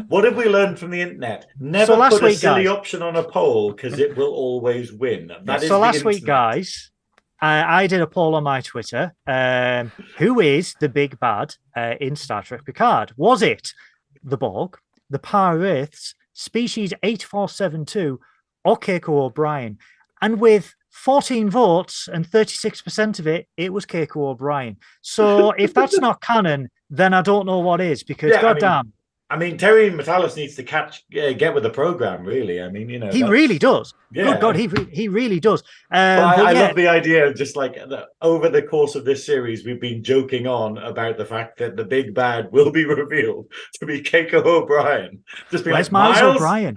S3: What have we learned from the internet? Never put a silly option on a poll, because it will always win.
S2: So last week, guys, I did a poll on my Twitter. Who is the big bad in Star Trek Picard? Was it the Borg, the Pirates, Species 8472, or Keiko O'Brien? And with 14 votes and 36% of it was Keiko O'Brien. So if that's not canon, then I don't know what is, because goddamn.
S3: I mean, terrymatalas needs to get with the program, really. I mean,
S2: he really does. Yeah. Good God, he really does.
S3: I love the idea of just like over the course of this series, we've been joking on about the fact that the big bad will be revealed to be Keiko O'Brien. Just be
S2: Where's
S3: like,
S2: Miles O'Brien?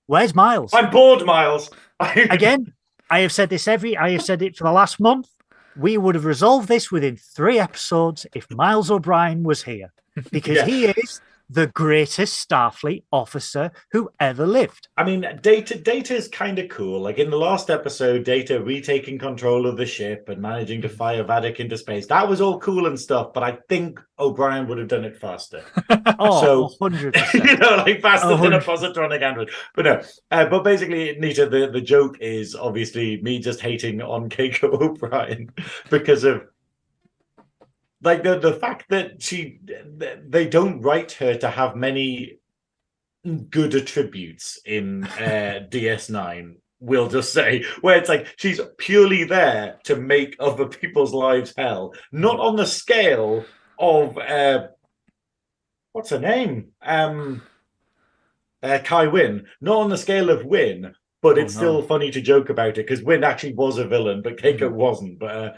S2: Where's Miles?
S3: I'm bored, Miles.
S2: Again, I have said it for the last month. We would have resolved this within 3 episodes if Miles O'Brien was here, because he is the greatest Starfleet officer who ever lived.
S3: I mean, Data is kind of cool. Like in the last episode, Data retaking control of the ship and managing to fire Vadic into space. That was all cool and stuff, but I think O'Brien would have done it faster.
S2: 100%.
S3: Like faster than a positronic android. But no, but basically, Nita, the joke is obviously me just hating on Keiko O'Brien because of like the fact that they don't write her to have many good attributes in DS9. We'll just say, where it's like she's purely there to make other people's lives hell, not on the scale of what's her name, Kai Wynn, not on the scale of Wynn. But it's still funny to joke about it, because Wynn actually was a villain, but Keiko wasn't. But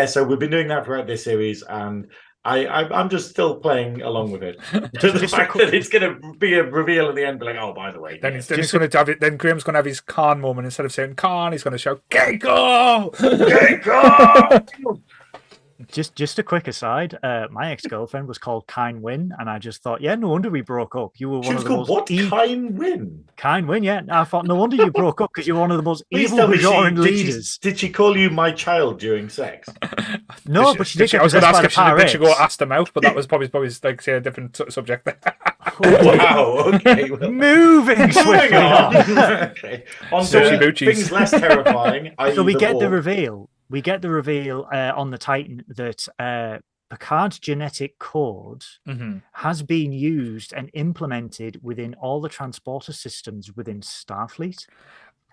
S3: so we've been doing that throughout this series, and I'm just still playing along with it. To the fact that it's going to be a reveal at the end, be like, oh, by the way.
S1: Then he's going to have it. Then Graeme's going to have his Khan moment. Instead of saying Khan, he's going to shout Keiko, Keiko.
S2: Just a quick aside. My ex-girlfriend was called Kine Wynn, and I just thought, no wonder we broke up. You were one of the most
S3: Kine Wynn?
S2: Kine Wynn, yeah. I thought, no wonder you broke up, because you're one of the most evil Bajoran leaders.
S3: Did she call you my child during sex?
S2: No, but she did.
S1: I was going to ask if she go ask them out, but that was probably like say a different subject there.
S3: Wow. Okay. Well,
S2: moving
S3: on. Okay. On to things less terrifying.
S2: So we get the reveal. We get the reveal on the Titan that Picard's genetic code has been used and implemented within all the transporter systems within Starfleet.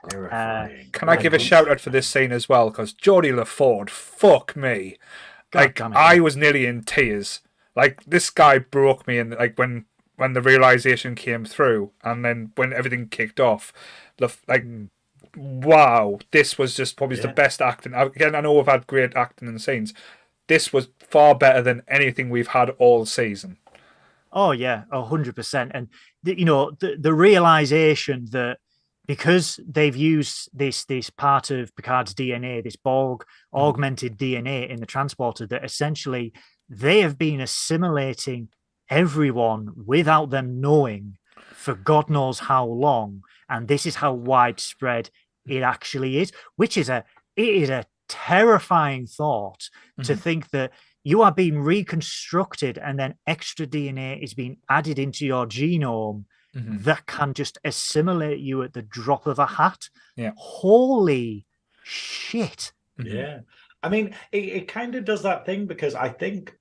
S1: Can I give a shout out for this scene as well? Because Geordie LaFord, fuck me. I was nearly in tears. Like, this guy broke me, and like when the realization came through, and then when everything kicked off, wow, this was just probably the best acting. Again, I know we've had great acting in scenes. This was far better than anything we've had all season.
S2: Oh yeah, 100%. And the realization that because they've used this part of Picard's DNA, this Borg augmented DNA in the transporter, that essentially they have been assimilating everyone without them knowing for God knows how long, and this is how widespread it actually is, which is it is a terrifying thought to think that you are being reconstructed and then extra DNA is being added into your genome that can just assimilate you at the drop of a hat.
S1: Yeah.
S2: Holy shit.
S3: Yeah. I mean, it kind of does that thing, because I think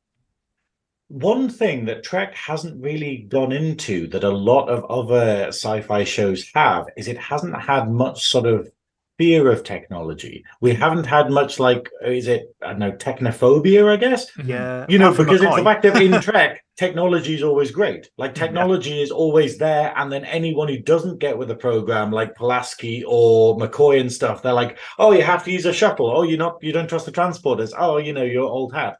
S3: one thing that Trek hasn't really gone into that a lot of other sci-fi shows have is it hasn't had much sort of fear of technology. We haven't had much, like, is it, I don't know, technophobia, I guess?
S2: Yeah.
S3: You know, because it's the fact that in Trek, technology is always great. Like, technology is always there, and then anyone who doesn't get with the program, like Pulaski or McCoy and stuff, they're like, oh, you have to use a shuttle. Oh, you don't trust the transporters. Oh, you know, you're old hat.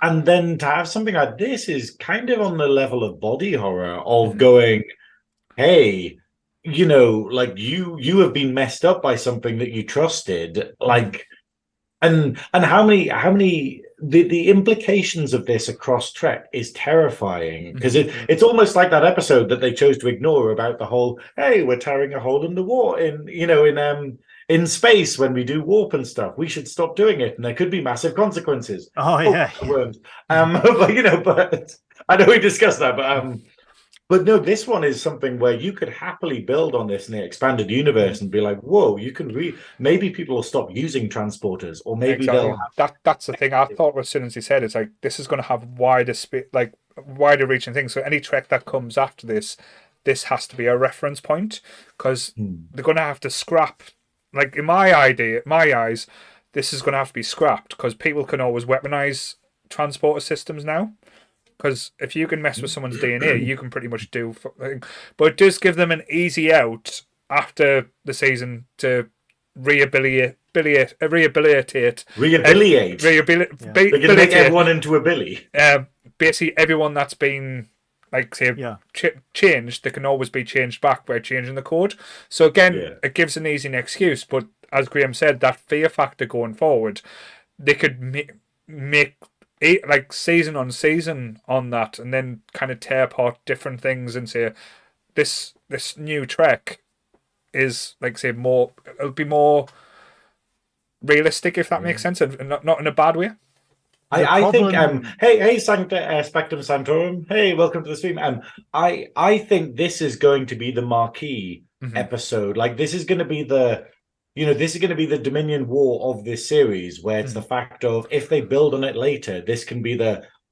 S3: And then to have something like this is kind of on the level of body horror of going, hey, you know, like you have been messed up by something that you trusted, like, and how many the implications of this across Trek is terrifying, because it's almost like that episode that they chose to ignore about the whole, hey, we're tearing a hole in the wall in space when we do warp and stuff. We should stop doing it, and there could be massive consequences.
S2: Oh yeah.
S3: But you know, but I know we discussed that, but no, this one is something where you could happily build on this in the expanded universe and be like, whoa, you can maybe people will stop using transporters, or maybe they'll
S1: that's the thing I thought as soon as he said it's like, this is going to have wider reaching things. So any Trek that comes after this has to be a reference point, because they're going to have to scrap, like, in my eyes, this is going to have to be scrapped, because people can always weaponize transporter systems now. Because if you can mess with someone's DNA, you can pretty much do. But it does give them an easy out after the season to rehabilitate.
S3: They're going to make everyone into a Billy.
S1: Basically, everyone that's been, like, say, changed, they can always be changed back by changing the code. So again, it gives an easy excuse. But as Graeme said, that fear factor going forward, they could make like season on season on that, and then kind of tear apart different things and say this new Trek is, like, say, it'll be more realistic, if that makes sense, and not in a bad way.
S3: I think hey Spectrum Santorum, hey, welcome to the stream. I think this is going to be the marquee episode. Like, this is going to be the Dominion War of this series, where it's the fact of, if they build on it later, this can be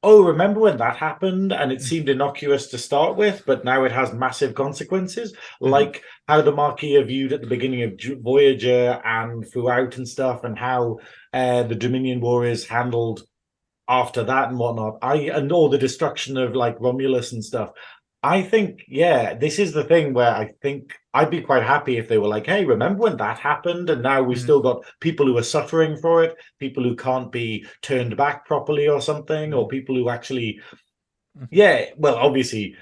S3: remember when that happened and it seemed innocuous to start with, but now it has massive consequences, like how the Marquis are viewed at the beginning of Voyager and throughout and stuff, and how the Dominion War is handled after that and whatnot. And all the destruction of, like, Romulus and stuff. I think, this is the thing where I think I'd be quite happy if they were like, hey, remember when that happened? And now we've still got people who are suffering for it, people who can't be turned back properly or something, or people who actually, well, obviously,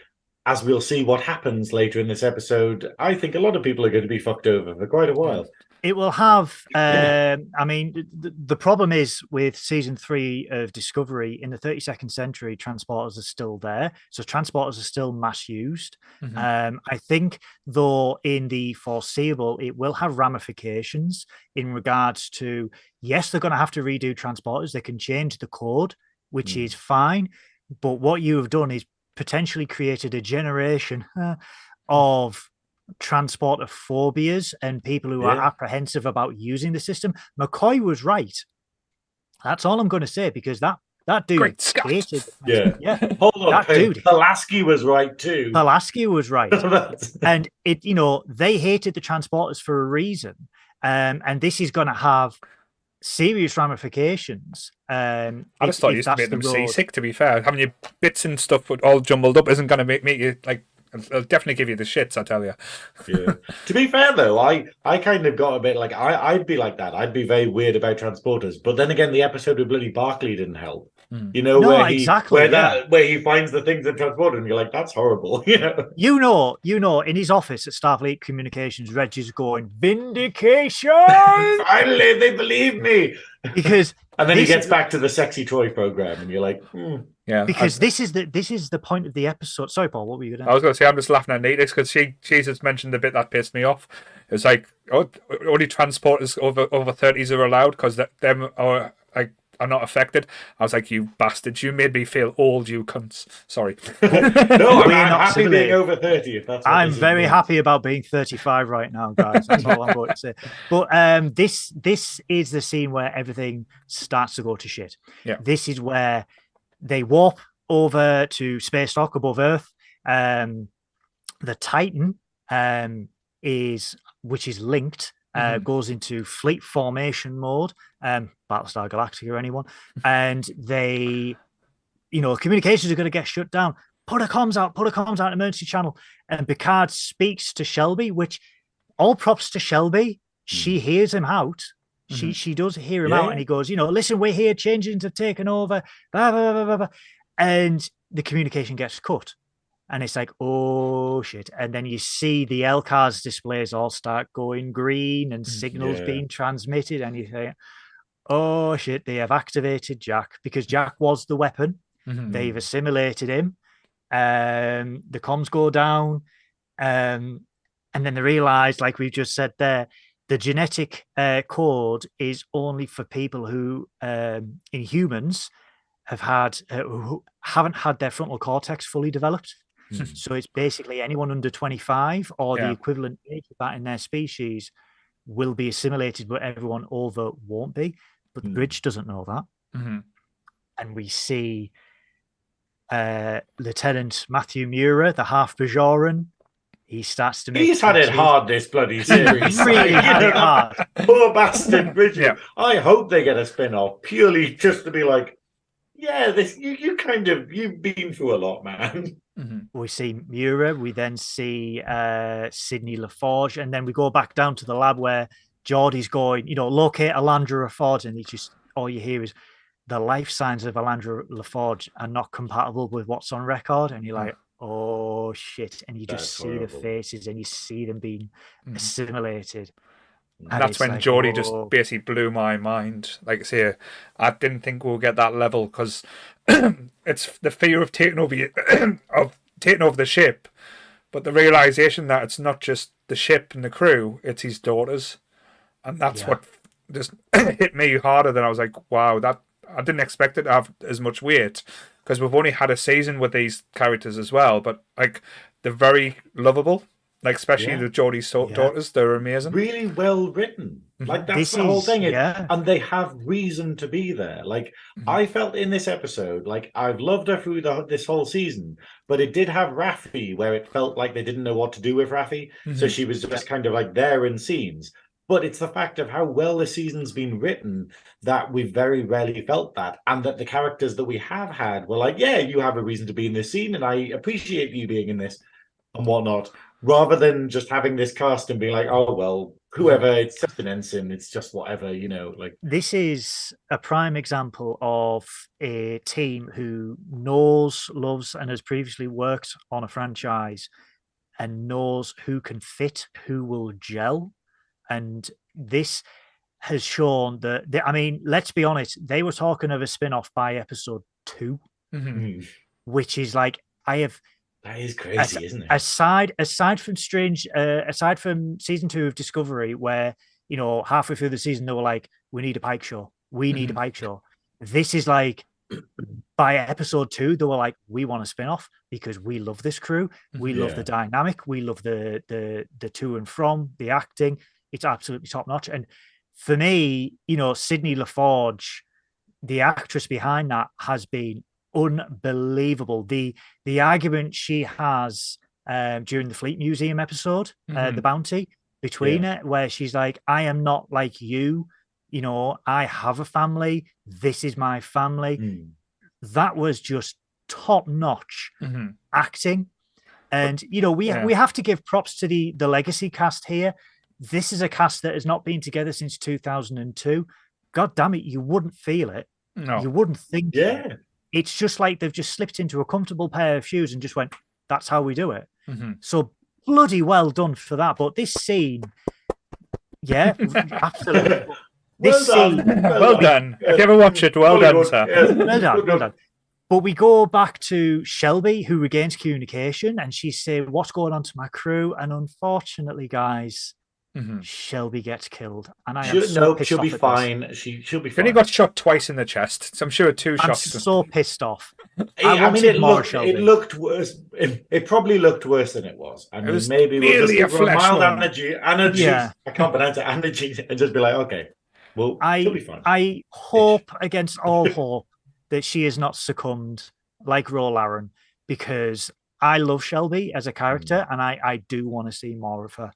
S3: as we'll see what happens later in this episode, I think a lot of people are going to be fucked over for quite a while.
S2: It will have, I mean, the problem is with season 3 of Discovery, in the 32nd century, transporters are still there. So transporters are still mass used. I think, though, in the foreseeable, it will have ramifications in regards to, yes, they're going to have to redo transporters. They can change the code, which is fine. But what you have done is potentially created a generation of transporter phobias and people who are apprehensive about using the system. McCoy was right. That's all I'm going to say, because that dude hated.
S3: Hold on, that dude. Pulaski was right too.
S2: Pulaski was right, and they hated the transporters for a reason, and this is going to have serious ramifications.
S1: I just thought you used to make them seasick. To be fair, having your bits and stuff all jumbled up isn't going to make you, like, I'll definitely give you the shits, I tell you.
S3: To be fair, though, I kind of got a bit like, I'd be like that. I'd be very weird about transporters. But then again, the episode with bloody Barclay didn't help. Where he finds the things in transporter, and you're like, that's horrible.
S2: You know, in his office at Starfleet Communications, Reg is going, vindication!
S3: Finally, they believe me!
S2: Because
S3: and then he gets back to the sexy toy program, and you're like,
S1: Yeah,
S2: because this is the point of the episode. Sorry, Paul, what were you going to?
S1: I was going to say I'm just laughing at Nita because she just mentioned the bit that pissed me off. It's like, oh, only transporters over 30s are allowed because them are like are not affected. I was like, you bastards! You made me feel old, you cunts. Sorry.
S3: No, I'm happy being over 30. If that's.
S2: I'm very happy about being 35 right now, guys. That's all I'm going to say. But this is the scene where everything starts to go to shit.
S1: Yeah.
S2: This is where they warp over to space dock above Earth. The Titan which is linked, goes into fleet formation mode, Battlestar Galactica, anyone, and they, communications are going to get shut down. Put a comms out, emergency channel. And Picard speaks to Shelby, which all props to Shelby. She hears him out. She does hear him out, and he goes, listen, we're here, changelings have taken over, blah, blah, blah, blah, blah. And the communication gets cut. And it's like, oh, shit. And then you see the LCARS displays all start going green and signals being transmitted. And you think, oh, shit, they have activated Jack because Jack was the weapon. They've assimilated him. The comms go down. And then they realize, like we've just said there, the genetic code is only for people who, in humans, who haven't had their frontal cortex fully developed. So it's basically anyone under 25 or the equivalent age of that in their species will be assimilated, but everyone over won't be. But the bridge doesn't know that. And we see Lieutenant Matthew Mura, the half Bajoran. He starts to make.
S3: He's had it hard this bloody series.
S2: Really had it hard.
S3: Poor bastard Bridget. I hope they get a spin-off purely just to be like, yeah, this you've been through a lot, man.
S2: We see Mura. We then see Sidney LaForge, and then we go back down to the lab where Geordie's going, locate Alandra LaForge, and all you hear is the life signs of Alandra LaForge are not compatible with what's on record, and you're like, oh shit, and you just see the faces and you see them being assimilated.
S1: And that's when Geordie just basically blew my mind. Like I say, I didn't think we'll get that level because it's the fear of taking over the ship, but the realization that it's not just the ship and the crew, it's his daughters, and that's what just hit me harder than I was like, wow, that I didn't expect it to have as much weight because we've only had a season with these characters as well, but like they're very lovable. Like, especially the Geordie's daughters, they're amazing. Really well written. Like, that's the whole thing. And they have reason to be there. Like, I felt in this episode, like, I've loved her through this whole season, but it did have Raffi, where it felt like they didn't know what to do with Raffi. So she was just kind of like there in scenes. But it's the fact of how well the season's been written that we've very rarely felt that. And that the characters that we have had were like, yeah, you have a reason to be in this scene, and I appreciate you being in this and whatnot. Rather than just having this cast and being like, oh, well, whoever, it's just an ensign, it's just whatever, like. This is a prime example of a team who knows, loves, and has previously worked on a franchise and knows who can fit, who will gel. And this has shown that, let's be honest, they were talking of a spin-off by episode 2, which is like, that is crazy, isn't it? Aside from aside from season 2 of Discovery, where halfway through the season they were like, "We need a Pike show. We need a Pike show." This is like, by episode 2, they were like, "We want a spin-off because we love this crew. We love the dynamic. We love the to and from the acting. It's absolutely top notch." And for me, Sidney LaForge, the actress behind that, has been unbelievable. The argument she has during the Fleet Museum episode, the bounty between it, where she's like, I am not like you, I have a family, this is my family. That was just top notch acting. And we have to give props to the legacy cast here. This is a cast that has not been together since 2002. God damn it, you wouldn't feel it. No, you wouldn't think it. It's just like they've just slipped into a comfortable pair of shoes and just went, that's how we do it. So bloody well done for that. But this scene, absolutely. Well done. If you ever watch it, well done, sir. Well done.
S2: But we go back to Shelby, who regains communication, and she's saying, "What's going on to my crew?" And unfortunately, guys, Shelby gets killed, and I am so pissed
S3: she'll
S2: off
S3: be
S2: at
S3: fine.
S2: this.
S3: She'll be
S1: She
S3: fine.
S1: only got shot twice in the chest, so I'm sure 2
S2: I'm
S1: shots.
S2: so pissed off.
S3: I mean, it
S2: Shelby.
S3: looked worse. It probably looked worse than it was. I mean,
S1: was
S3: maybe we'll just
S1: merely
S3: give
S1: a
S3: her a
S1: flesh
S3: mild
S1: wound.
S3: energy.
S2: Yeah.
S3: I can't pronounce it. Energy, and just be like, okay, well, she'll be fine.
S2: I hope against all hope that she has not succumbed like Rolaren, because I love Shelby as a character, and I do want to see more of her.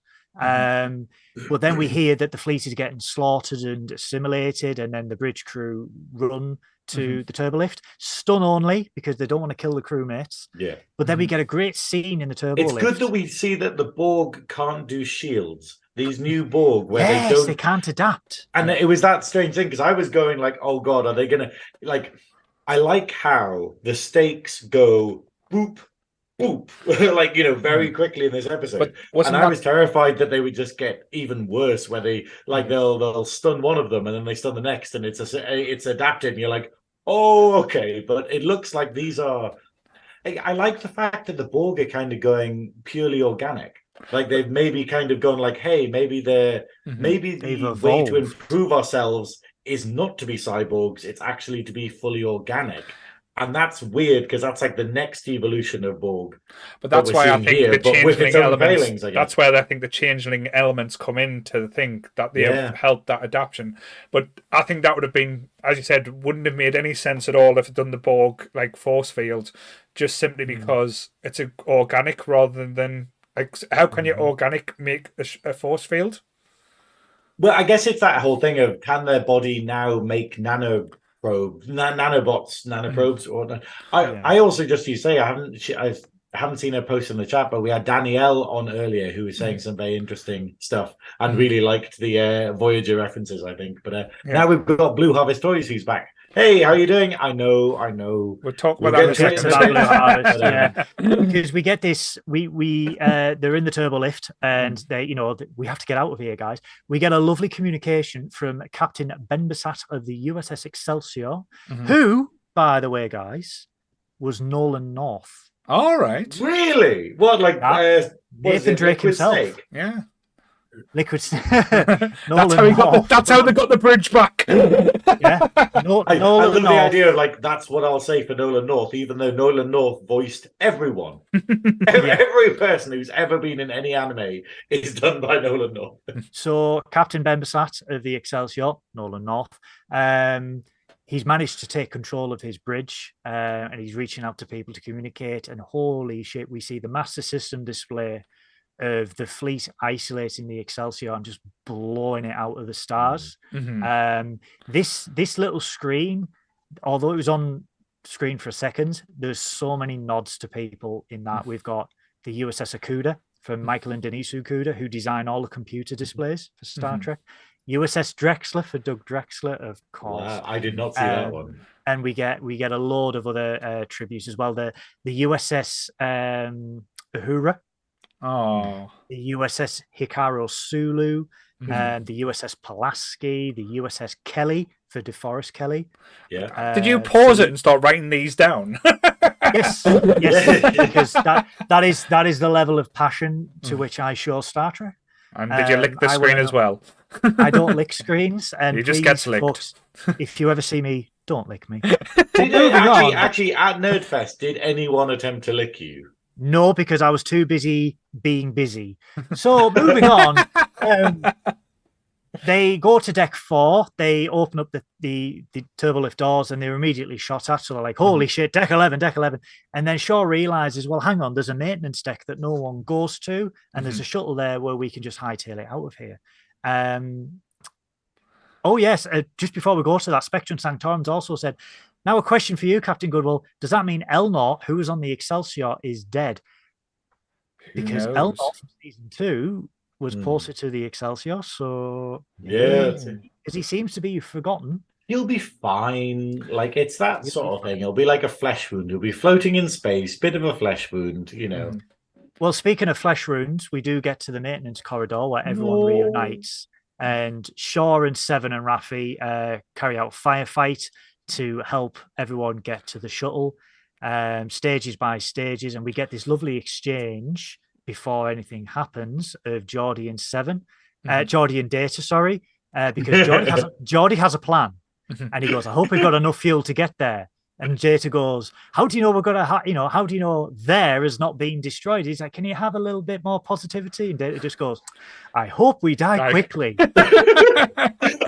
S2: But then we hear that the fleet is getting slaughtered and assimilated, and then the bridge crew run to the turbolift, stun only because they don't want to kill the crewmates.
S3: Yeah.
S2: But then we get a great scene in the turbolift.
S3: It's good that we see that the Borg can't do shields. These new Borg where
S2: they can't adapt.
S3: And it was that strange thing because I was going like, oh God, are they gonna like? I like how the stakes go boop, boop, like, very quickly in this episode. And I was terrified that they would just get even worse, where they like they'll stun one of them and then they stun the next, and it's adapted. And you're like, oh, okay. But it looks like these are. I like the fact that the Borg are kind of going purely organic. Like they've maybe kind of gone like, hey, maybe the way to improve ourselves is not to be cyborgs, it's actually to be fully organic. And that's weird because that's like the next evolution of Borg.
S1: But that's why I think the changeling elements,
S3: I guess.
S1: That's where I think the changeling elements come into the thing, that they have helped that adaptation. But I think that would have been, as you said, wouldn't have made any sense at all if it done the Borg like force field, just simply because it's organic rather than like, how can you organic make a force field?
S3: Well, I guess it's that whole thing of, can their body now make nanobots, nanoprobes? Or I also, just to say, I haven't seen her post in the chat, but we had Danielle on earlier who was saying some very interesting stuff and really liked the Voyager references, I think. But now we've got Blue Harvest Toys who's back. Hey, how are you doing? I know.
S1: We'll talk about that in a second.
S2: Because we get this, they're in the turbo lift, and they, we have to get out of here, guys. We get a lovely communication from Captain Benbasat of the USS Excelsior, who, by the way, guys, was Nolan North.
S1: All right.
S3: Really? What, like
S2: Nathan Drake himself?
S3: Snake?
S2: Yeah. Liquid Snake.
S1: That's how they got the bridge back.
S3: I love the idea of like, that's what I'll say for Nolan North, even though Nolan North voiced everyone. Every person who's ever been in any anime is done by Nolan North.
S2: So Captain Benbasat of the Excelsior, Nolan North, he's managed to take control of his bridge, and he's reaching out to people to communicate, and holy shit, we see the master system display of the fleet isolating the Excelsior and just blowing it out of the stars. This little screen, although it was on screen for a second, there's so many nods to people in that. We've got the USS Okuda from Michael and Denise Okuda, who design all the computer displays for Star Trek. USS Drexler for Doug Drexler, of course.
S3: Wow, I did not see that one.
S2: And we get a load of other tributes as well. The USS Uhura.
S1: Oh,
S2: the USS Hikaru Sulu, and the USS Pulaski, the USS Kelly for DeForest Kelly.
S3: Yeah.
S1: Did you pause it and start writing these down?
S2: Yes, because that is the level of passion to which I show Star Trek.
S1: And did you lick the screen as well?
S2: I don't lick screens, and
S1: you just get licked.
S2: Folks, if you ever see me, don't lick me.
S3: Actually, at Nerdfest, did anyone attempt to lick you?
S2: No, because I was too busy being busy. So moving on, they go to deck 4. They open up the turbolift doors, and they're immediately shot at. So they're like, "Holy shit, deck 11!" And then Shaw realizes, well, hang on, there's a maintenance deck that no one goes to, and there's a shuttle there where we can just hightail it out of here. Oh yes, just before we go to that, Spectrum Sanctorum's also said, now a question for you, Captain Goodwill. Does that mean Elnor, who was on the Excelsior, is dead? Because Elnor from season 2 was posted to the Excelsior, so because he seems to be forgotten.
S3: He'll be fine. Like, it's that sort of thing. He'll be like a flesh wound. He'll be floating in space, bit of a flesh wound,
S2: Well, speaking of flesh wounds, we do get to the maintenance corridor where everyone reunites, and Shaw and Seven and Raffi carry out a firefight. to help everyone get to the shuttle, stages by stages, and we get this lovely exchange before anything happens of Geordie and Seven, Geordie and Data, sorry, because Geordie has a plan, and he goes, "I hope we've got enough fuel to get there." And Data goes, "How do you know we're gonna? How do you know there is not being destroyed?" He's like, "Can you have a little bit more positivity?" And Data just goes, "I hope we die quickly."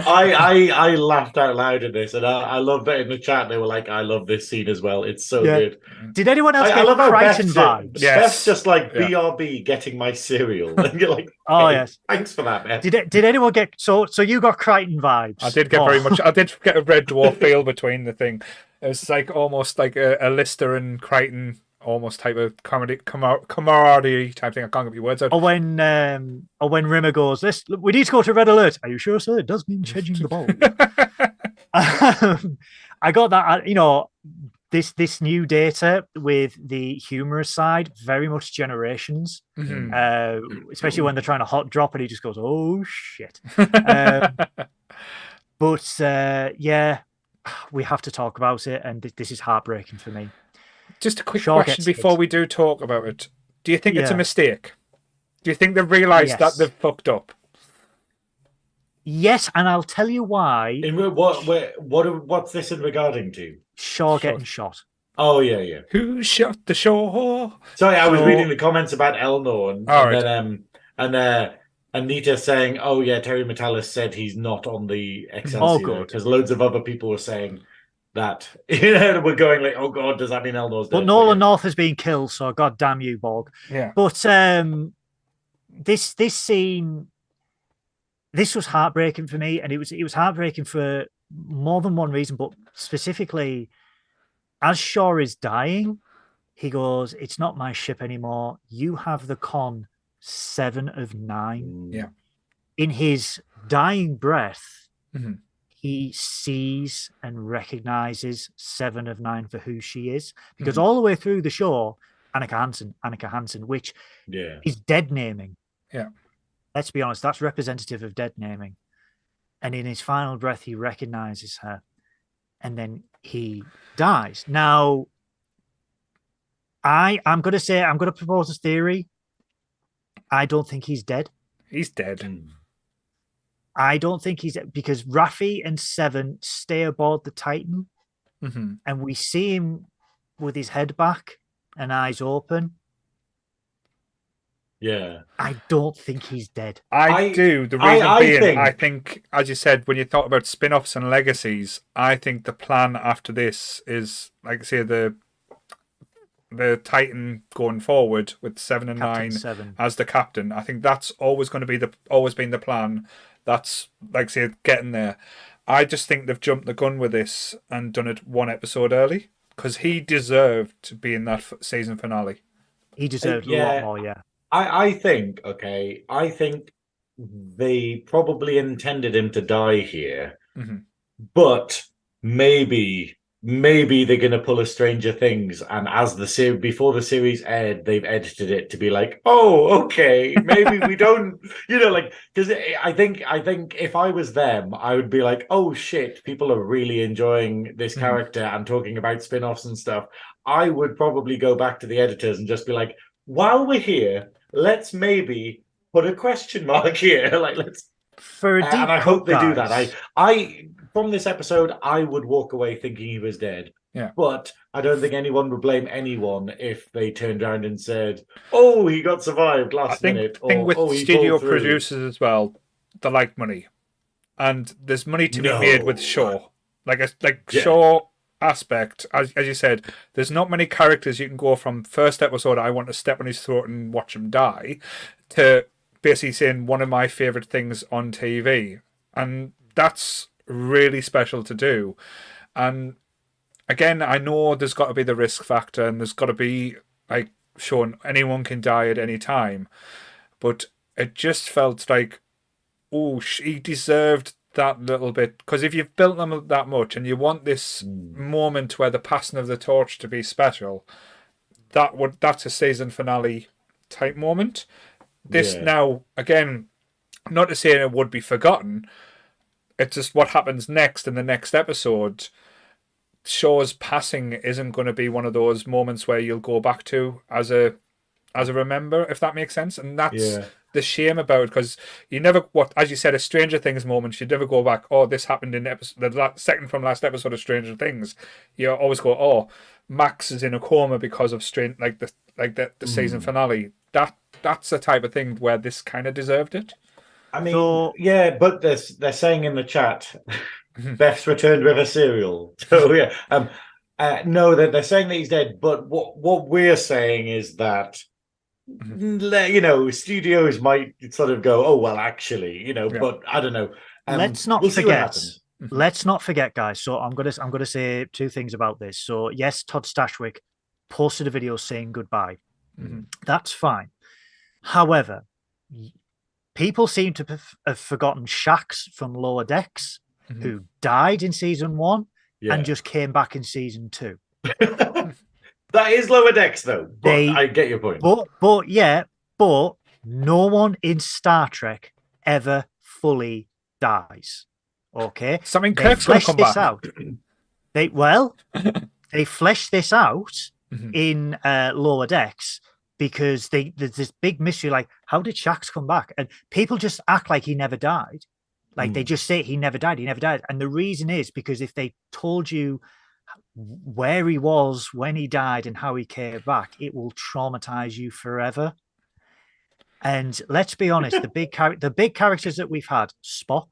S3: I laughed out loud at this, and I love that in the chat they were like, "I love this scene as well. It's so good."
S2: Did anyone else get Crichton vibes?
S3: Beth's just like BRB getting my cereal, and you're like,
S2: "Oh yes,
S3: thanks for that, Beth."
S2: Did anyone get so you got Crichton vibes?
S1: I did get very much. I did get a Red Dwarf feel between the thing. It was like almost like a Lister and Crichton almost type of camaraderie type thing. I can't get my words out.
S2: Or when Rimmer goes, we need to go to red alert. Are you sure, sir? It does mean changing the ball. I got that. This new Data with the humorous side, very much Generations, especially when they're trying to hot drop and he just goes, "Oh shit." But we have to talk about it, and this is heartbreaking for me.
S1: Just a quick question before we do talk about it. Do you think it's a mistake? Do you think they've realised that they've fucked up?
S2: Yes, and I'll tell you why.
S3: What's this in regarding to?
S2: Shaw getting shot.
S3: Oh yeah.
S1: Who shot the Shaw?
S3: Sorry, I was reading the comments about Elnor, then Anita saying, "Oh yeah, terrymatalas said he's not on the Excelsior," because loads of other people were saying that. We're going like, "Oh god, does that mean Elnor's dead?"
S2: But Nolan North has been killed, so god damn you, Borg.
S1: Yeah.
S2: But this scene, this was heartbreaking for me, and it was heartbreaking for more than one reason, but specifically, as Shaw is dying, he goes, "It's not my ship anymore. You have the con 7 of 9."
S1: Yeah.
S2: In his dying breath, he sees and recognizes 7 of 9 for who she is, because all the way through the show, Annika Hansen, which is dead naming.
S1: Yeah.
S2: Let's be honest, that's representative of dead naming. And in his final breath, he recognizes her, and then he dies. Now, I'm going to propose a theory. I don't think he's dead.
S1: He's dead.
S2: I don't think he's dead, because Raffi and 7 stay aboard the Titan, and we see him with his head back and eyes open.
S3: Yeah.
S2: I don't think he's dead.
S1: I do. The reason being, I think, as you said, when you thought about spin-offs and legacies, I think the plan after this is, like, say, the Titan going forward with 7 and
S2: Captain
S1: 9
S2: 7.
S1: as the captain. I think that's always going to be always been the plan. That's, like, say, getting there. I just think they've jumped the gun with this and done it one episode early, because he deserved to be in that season finale.
S2: He deserved a lot more, yeah.
S3: I think they probably intended him to die here, but maybe they're going to pull a Stranger Things, and as the before the series aired, they've edited it to be like, "Oh, okay, maybe we don't," because I think if I was them, I would be like, "Oh shit, people are really enjoying this character and talking about spin-offs and stuff." I would probably go back to the editors and just be like, "While we're here, let's maybe put a question mark here." Let's
S2: for a deep
S3: and I hope they do that.
S2: I
S3: from this episode, I would walk away thinking he was dead.
S1: Yeah.
S3: But I don't think anyone would blame anyone if they turned around and said, "Oh, he got survived last minute."
S1: I think with studio producers as well, they like money, and there's money to be made with Shaw. Shaw aspect, as you said, there's not many characters you can go from first episode, I want to step on his throat and watch him die, to basically saying one of my favorite things on TV, and that's really special to do. And again, I know there's got to be the risk factor, and there's got to be like showing anyone can die at any time, but it just felt like, oh, he deserved that little bit, because if you've built them that much and you want this moment where the passing of the torch to be special, that's a season finale type moment. This now, again, not to say it would be forgotten, it's just what happens next in the next episode Shaw's passing isn't going to be one of those moments where you'll go back to as a remember, if that makes sense. And that's the shame about it, because you never, as you said, a Stranger Things moment, you never go back, oh, this happened in the second from last episode of Stranger Things. You always go, oh, Max is in a coma because of the season finale. That's the type of thing where this kind of deserved it.
S3: I mean, but they're saying in the chat, Beth's returned with a cereal. So no, they're saying that he's dead. But what we're saying is that studios might sort of go, oh well, actually, but I don't know.
S2: Let's not forget. Let's not forget, guys. So I'm gonna say two things about this. So yes, Todd Stashwick posted a video saying goodbye. That's fine. However, people seem to have forgotten Shax from Lower Decks, who died in season 1 and just came back in season 2.
S3: That is Lower Decks, though. I get your point.
S2: But no one in Star Trek ever fully dies. Okay,
S1: something Kirk's going to come back.
S2: They fleshed this out in Lower Decks, because there's this big mystery, like, how did Shax come back? And people just act like he never died. Like they just say he never died. And the reason is because if they told you where he was when he died and how he came back, it will traumatize you forever. And let's be honest, the big characters that we've had, Spock.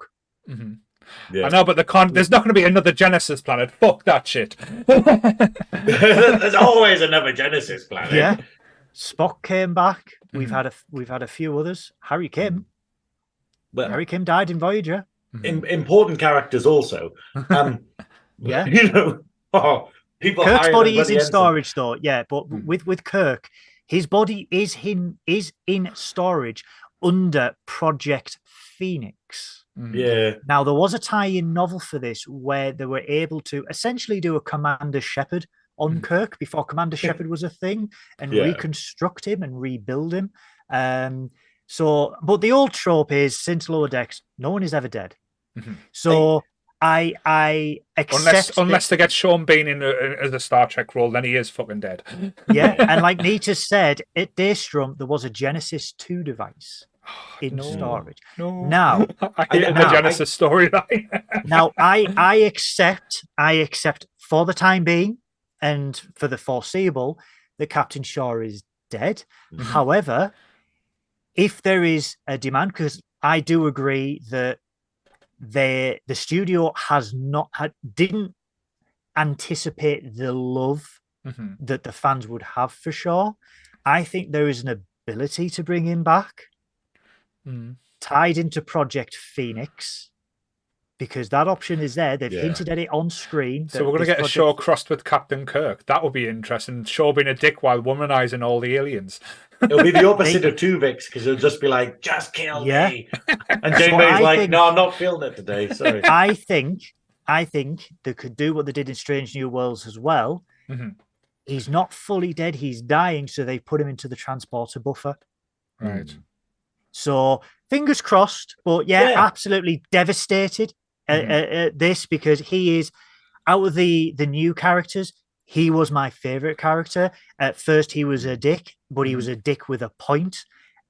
S1: I know, but there's not going to be another Genesis planet. Fuck that shit.
S3: There's always another Genesis planet.
S2: Yeah. Spock came back. We've had a few others. Harry Kim.
S3: Well,
S2: Harry Kim died in Voyager.
S3: Important characters also.
S2: Yeah.
S3: People.
S2: Kirk's body is in storage, though. Yeah, but with Kirk, his body is in storage under Project Phoenix.
S3: Yeah.
S2: Now, there was a tie-in novel for this where they were able to essentially do a Commander Shepard on Kirk before Commander Shepard was a thing, and reconstruct him and rebuild him. But the old trope is, since Lower Decks, no one is ever dead. So I accept
S1: unless they get Sean Bean in as a Star Trek role, then he is fucking dead.
S2: Yeah, and like Nita said, at Daystrom there was a Genesis 2 device in storage.
S1: No.
S2: Now,
S1: I hate the Genesis storyline.
S2: Now I accept for the time being and for the foreseeable that Captain Shaw is dead. However, if there is a demand, because I do agree that the studio didn't anticipate the love that the fans would have for Shaw. I think there is an ability to bring him back, tied into Project Phoenix, because that option is there. They've hinted at it on screen.
S1: So we're going to get a Shaw crossed with Captain Kirk. That would be interesting. Shaw being a dick while womanizing all the aliens.
S3: It'll be the opposite of Tuvix, because he'll just be like, just kill me. And Janeway's like, no, I'm not feeling it today. Sorry.
S2: I think they could do what they did in Strange New Worlds as well. He's not fully dead. He's dying. So they put him into the transporter buffer.
S1: Right.
S2: So fingers crossed. But absolutely devastated at this, because he is, out of the new characters, he was my favorite character. At first, he was a dick, but he was a dick with a point.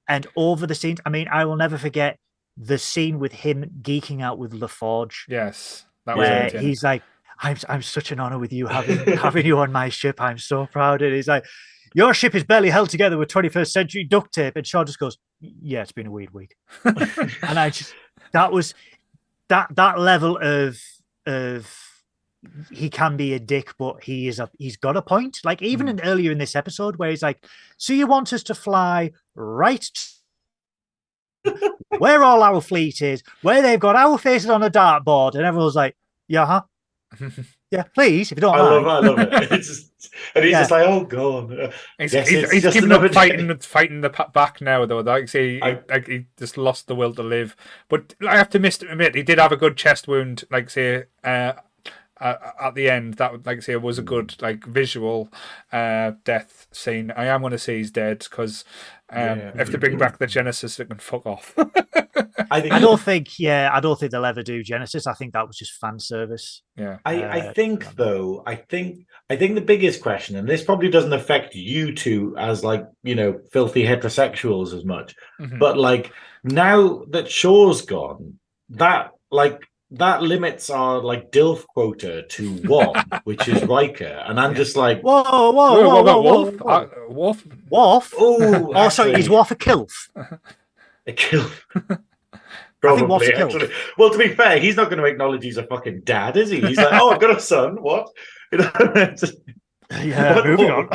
S2: And over the scenes, I mean, I will never forget the scene with him geeking out with LaForge.
S1: Yes, that
S2: was
S1: where
S2: he's like, "I'm such an honor with you having you on my ship. I'm so proud." And he's like, "Your ship is barely held together with 21st century duct tape." And Shaw just goes, "Yeah, it's been a weird week." And I just, that was that level of he can be a dick, but he's got a point. Like even earlier in this episode where he's like, "So you want us to fly right where all our fleet is, where they've got our faces on a dartboard," and everyone's like, "Yeah, yeah, please, if you don't mind."
S3: I love it. He's just like, "Oh God."
S1: He's giving up fighting the back now, though. Like, he just lost the will to live. But I have to admit, he did have a good chest wound. Like, say, at the end, that, like I say, was a good like visual death scene. I am going to say he's dead because if they bring back the Genesis, they can fuck off.
S2: I don't think they'll ever do Genesis. I think that was just fan service.
S1: Yeah.
S3: I think the biggest question, and this probably doesn't affect you two as like, filthy heterosexuals as much, but like now that Shaw's gone, that limits our like DILF quota to one, which is Riker, and I'm just like,
S2: whoa, Worf. Oh, sorry, is Worf a kilf?
S3: A kilf.
S2: Probably,
S3: actually. Well, to be fair, he's not going to acknowledge he's a fucking dad, is he? He's like, oh, I've got a son. What?
S2: Yeah, moving on.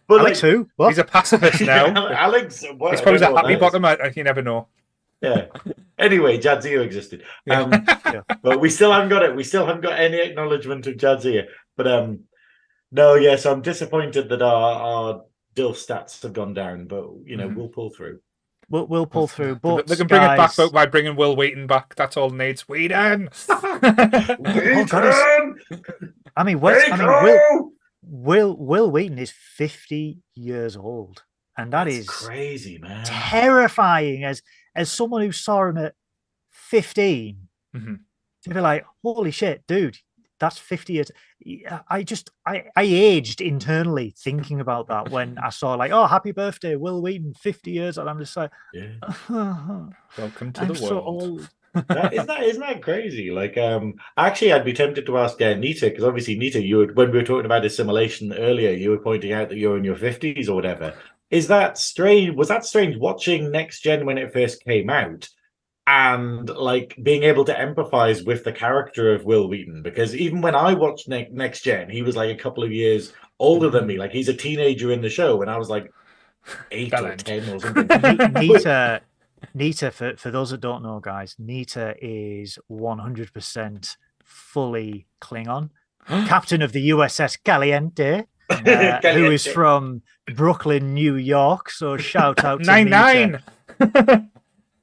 S3: But
S2: Alex, who? What?
S1: He's a pacifist now.
S3: Alex, what?
S1: He's probably a happy bottom. You never know.
S3: Yeah. Anyway, Jadzia existed. But we still haven't got it. We still haven't got any acknowledgement of Jadzia. But no, yeah. So I'm disappointed that our DILF stats have gone down. But we'll pull through.
S2: We'll pull through. But
S1: they can bring it back by bringing Will Wheaton back. That's all it needs. Wheaton.
S2: Will Wheaton is 50 years old, and that's
S3: crazy, man.
S2: Terrifying as someone who saw him at 15 to be like, holy shit, dude, that's 50 years. I aged internally thinking about that when I saw like, oh, happy birthday, Will Wheaton, 50 years, and I'm just like,
S1: welcome to the world.
S2: So old.
S3: Isn't that crazy? Like, actually, I'd be tempted to ask Nita, because obviously, Nita, when we were talking about assimilation earlier, you were pointing out that you're in your 50s or whatever. Is that strange? Was that strange watching Next Gen when it first came out, and like being able to empathize with the character of Will Wheaton? Because even when I watched Next Gen, he was like a couple of years older than me. Like he's a teenager in the show, and I was like 8 or 10 or something.
S2: Nita, for those that don't know, guys, Nita is 100% fully Klingon, captain of the USS Caliente, who is from Brooklyn, New York. So shout out to
S1: 99.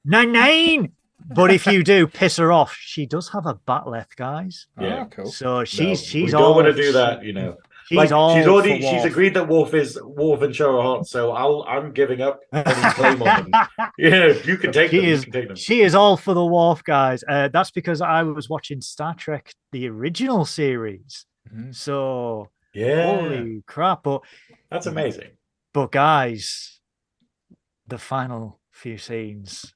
S2: 99. But if you do piss her off, she does have a bat'leth, guys.
S3: Yeah,
S1: cool.
S2: So she's
S3: we
S2: all.
S3: don't want to do that, She's agreed that Worf and Show are hot, so I'm giving up any claim on them. You can take them. You can take them.
S2: She is all for the Worf, guys. That's because I was watching Star Trek, the original series. So holy crap! But
S3: that's amazing.
S2: But guys, the final few scenes,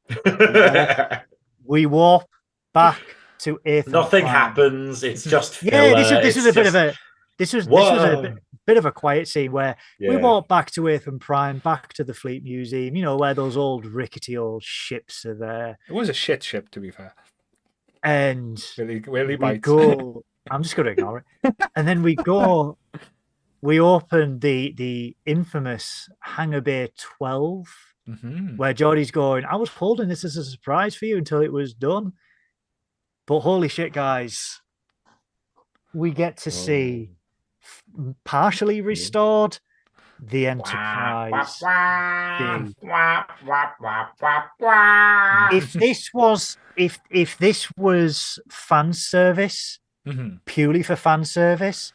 S2: we warp back to Earth.
S3: Nothing happens. It's just filler.
S2: This was a bit of a. This was a bit of a quiet scene where we walked back to Earth Prime, back to the Fleet Museum, where those old rickety old ships are there.
S1: It was a shit ship, to be fair.
S2: And
S1: really
S2: we go. I'm just going to ignore it. And then we open the infamous Hangar Bay 12, where Geordie's going, I was holding this as a surprise for you until it was done. But holy shit, guys, we get to see partially restored the Enterprise. If this was fan service, purely for fan service,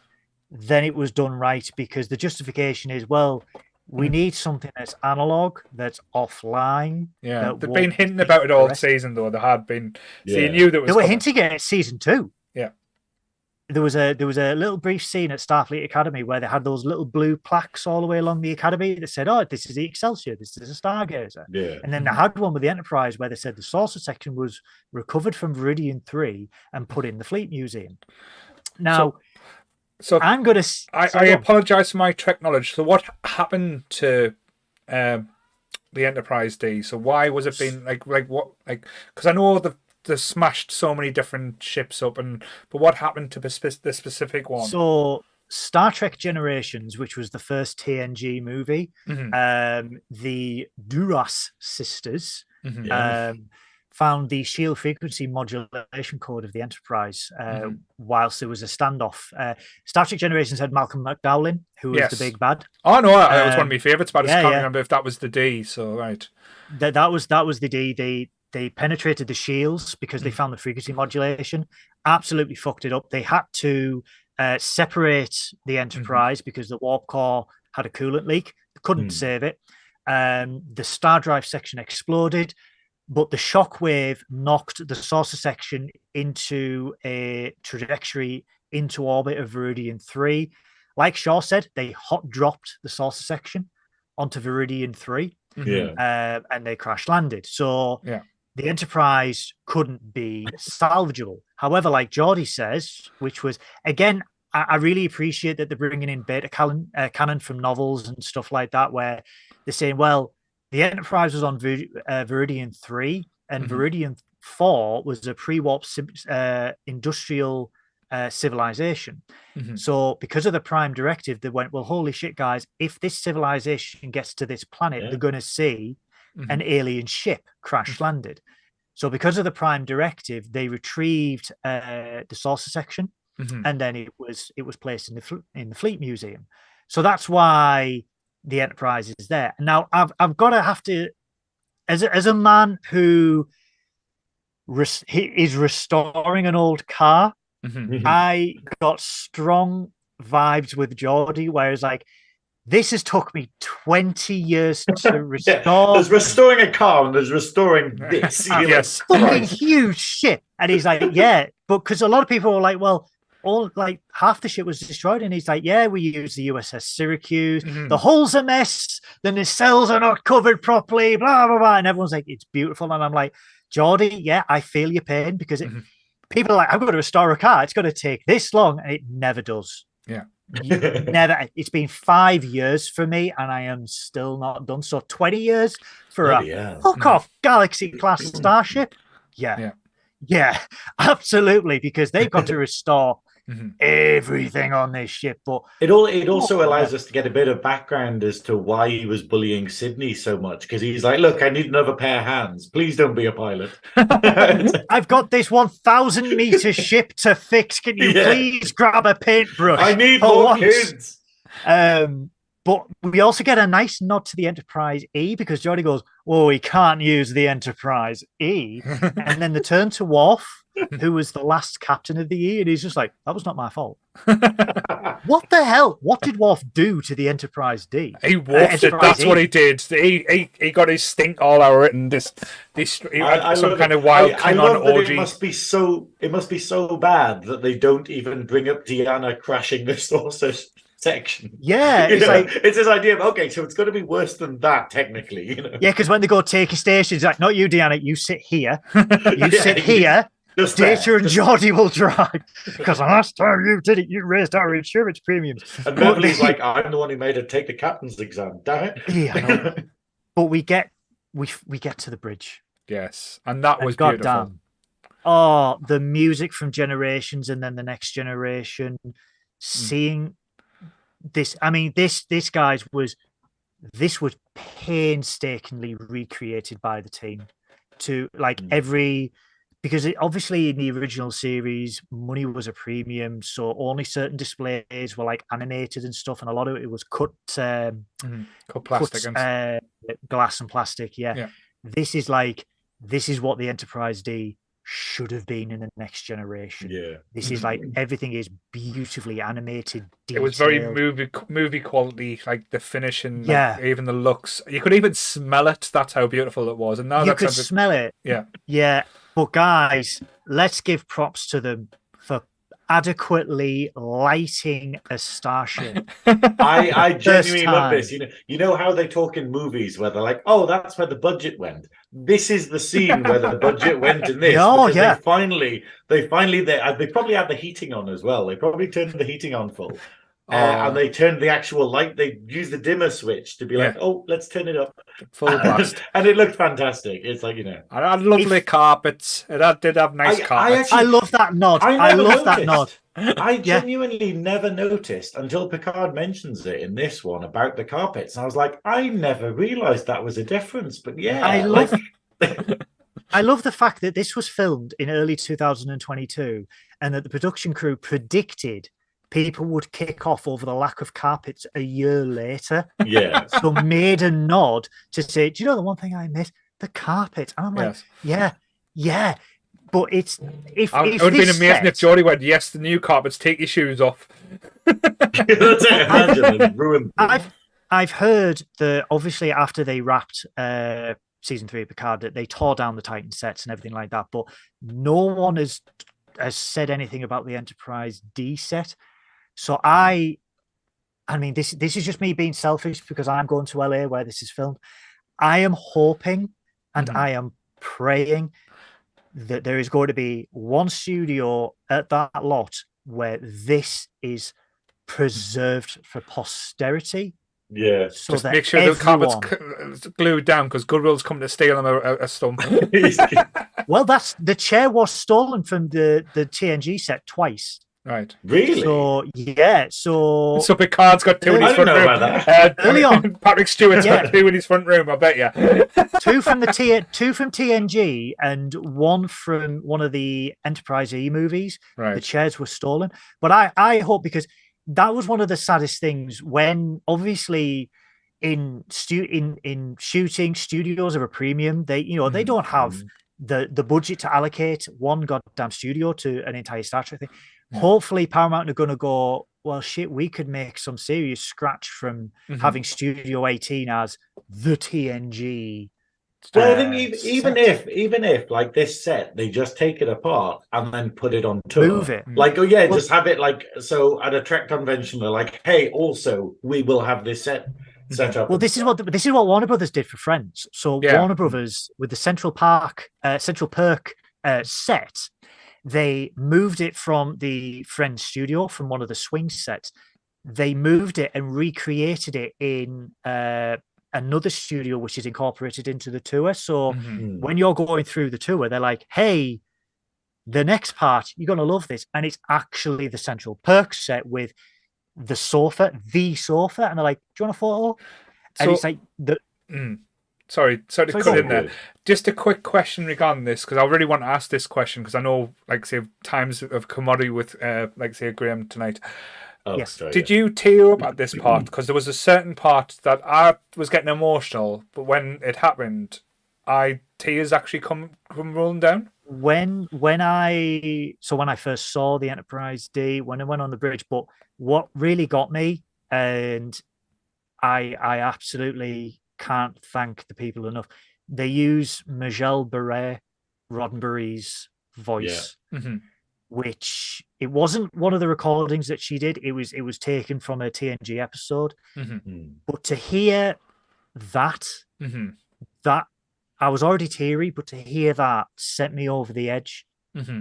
S2: then it was done right, because the justification is, well, we need something that's analog, that's offline.
S1: Yeah, they've been hinting about it all season, though. They had been. So you knew that was.
S2: They were hinting at it season 2.
S1: Yeah.
S2: There was a little brief scene at Starfleet Academy where they had those little blue plaques all the way along the Academy that said, oh, this is the Excelsior, this is a Stargazer.
S3: Yeah. And
S2: then they had one with the Enterprise where they said the saucer section was recovered from Viridian 3 and put in the Fleet Museum. Now,
S1: so
S2: I'm going to...
S1: I apologise for my Trek knowledge. So what happened to the Enterprise D? So why was it being because I know they smashed so many different ships up, but what happened to the specific one?
S2: So Star Trek Generations, which was the first TNG movie, the Duras sisters found the shield frequency modulation code of the Enterprise whilst there was a standoff. Star Trek Generations had Malcolm McDowell, who was the big bad.
S1: Oh no, that was one of my favourites, but I just can't remember if that was the D. So right,
S2: that was the D. they penetrated the shields because they found the frequency modulation. Absolutely fucked it up. They had to separate the Enterprise because the warp core had a coolant leak. They couldn't save it. The star drive section exploded, but the shockwave knocked the saucer section into a trajectory into orbit of Viridian 3. Like Shaw said, they hot dropped the saucer section onto Viridian 3. And they crash landed. So the Enterprise couldn't be salvageable. However, like Geordie says, which was, again, I really appreciate that they're bringing in beta canon from novels and stuff like that, where they're saying, well, the Enterprise was on Viridian 3, and Viridian 4 was a pre-warp industrial civilization. So because of the Prime Directive, they went, well, holy shit, guys, if this civilization gets to this planet, they're going to see an alien ship crash landed. So because of the Prime Directive, they retrieved the saucer section, and then it was placed in the Fleet Museum. So that's why the Enterprise is there. Now I've got to have to, as a man who is restoring an old car, I got strong vibes with Geordie, whereas like this has took me 20 years to restore.
S3: There's restoring a car and there's restoring this.
S1: Yes,
S2: fucking huge shit. And he's like, yeah, but because a lot of people were like, well, all like half the shit was destroyed, and he's like, yeah, we use the USS Syracuse. The hull's a mess. The nacelles are not covered properly. Blah blah blah. And everyone's like, it's beautiful. And I'm like, Geordie, yeah, I feel your pain because people are like, I've got to restore a car. It's going to take this long, and it never does.
S1: Yeah.
S2: Never. It's been 5 years for me, and I am still not done. So 20 years for fuck off Galaxy class starship. Yeah, absolutely, because they've got to restore everything on this ship. But
S3: it also allows us to get a bit of background as to why he was bullying Sydney so much, because he's like, look, I need another pair of hands. Please don't be a pilot.
S2: I've got this 1,000 meter ship to fix. Can you please grab a paintbrush?
S3: I need more kids.
S2: But we also get a nice nod to the Enterprise E, because Geordie goes, well, we can't use the Enterprise E. And then they turn to Worf, who was the last captain of the E, and he's just like, that was not my fault. What the hell? What did Worf do to the Enterprise D?
S1: He wolfed it. That's what he did. He got his stink all over it, and this some kind of wild Klingon orgy.
S3: It must be so bad that they don't even bring up Deanna crashing the saucer section.
S2: Yeah,
S3: it's this idea of, okay, so it's going to be worse than that technically,
S2: Yeah, because when they go take a station, it's like, not you, Deanna, you sit here. You sit here. Data and Geordie will drive. Because last time you did it, you raised our insurance premiums.
S3: And Beverly's like, I'm the one who made her take the captain's exam. Damn it.
S2: Yeah, I know. But we get to the bridge.
S1: Yes, and that was
S2: beautiful.
S1: Goddamn.
S2: Oh, the music from Generations and then the Next Generation. Seeing this, I mean, this was painstakingly recreated by the team to like because obviously in the original series, money was a premium, so only certain displays were like animated and stuff, and a lot of it was cut
S1: plastic
S2: and glass and plastic. Yeah. This is what the Enterprise D should have been in the Next Generation. This is like everything is beautifully animated, detailed.
S1: It was very movie quality, like the finish and even the looks. You could even smell it. That's how beautiful it was. And now
S2: you could smell it. Yeah. But guys, let's give props to them for adequately lighting a starship.
S3: I genuinely love this. You know how they talk in movies where they're like, oh, that's where the budget went. This is the scene where the budget went in this. They probably had the heating on as well. They probably turned the heating on full. And they turned the actual light. They used the dimmer switch to be like, oh, let's turn it up.
S1: Full blast.
S3: And it looked fantastic. It's like,
S1: I had lovely carpets. It did have nice carpets.
S2: I love that nod. I love that nod.
S3: I genuinely never noticed until Picard mentions it in this one about the carpets. And I was like, I never realized that was a difference. But I
S2: love the fact that this was filmed in early 2022 and that the production crew predicted people would kick off over the lack of carpets a year later.
S3: Yeah.
S2: So made a nod to say, do you know the one thing I miss? the carpet. And I'm like,
S1: Yes.
S2: yeah. But it's if
S1: It would have been amazing if
S2: set,
S1: Jodie went, yes, the new carpets, take your shoes off.
S3: That's it. Imagine it ruined.
S2: I've heard that obviously after they wrapped season 3 of Picard, that they tore down the Titan sets and everything like that, but no one has said anything about the Enterprise D set. So I mean, this is just me being selfish because I'm going to LA where this is filmed. I am hoping and I am praying that there is going to be one studio at that lot where this is preserved for posterity.
S3: Yeah.
S2: So
S1: Just
S2: that
S1: make sure the carpet's glued down because Goodwill's come to steal him a stump.
S2: Well, the chair was stolen from the TNG set twice.
S1: Right.
S3: Really?
S2: So yeah. So
S1: Picard's got 2 in his
S3: I don't
S1: front
S3: know
S1: room.
S3: about that.
S2: Early on.
S1: Patrick Stewart's got 2 in his front room. I bet you.
S2: 2 from TNG and 1 from one of the Enterprise E movies.
S1: Right.
S2: The chairs were stolen. But I hope, because that was one of the saddest things when obviously in shooting, studios are a premium. They they don't have the budget to allocate one goddamn studio to an entire Star Trek thing. Yeah. Hopefully Paramount are going to go, well, shit, we could make some serious scratch from having Studio 18 as the TNG.
S3: Well, I think even if like this set, they just take it apart and then put it on tour.
S2: Move it.
S3: Like, oh yeah, just have it like, so at a Trek convention, they're like, hey, also, we will have this set up.
S2: Well, this is what Warner Brothers did for Friends. So Warner Brothers, with the Central Perk set, they moved it from the Friends studio, from one of the swing sets. They moved it and recreated it in another studio, which is incorporated into the tour. So when you're going through the tour, they're like, hey, the next part, you're going to love this. And it's actually the Central Perk set with the sofa. And they're like, do you want a photo? And it's like
S1: Sorry to cut in there. Just a quick question regarding this, because I really want to ask this question, because I know, like, say, times of commodity with, like, say, Graeme tonight.
S3: Oh,
S2: yes.
S3: Sorry,
S1: Did you tear up at this part? Because there was a certain part that I was getting emotional, but when it happened, tears actually come rolling down.
S2: When I first saw the Enterprise D, when I went on the bridge, but what really got me, and I absolutely can't thank the people enough. They use Majel Beret Roddenberry's voice, which it wasn't one of the recordings that she did. It was taken from a TNG episode. But to hear that I was already teary, but to hear that set me over the edge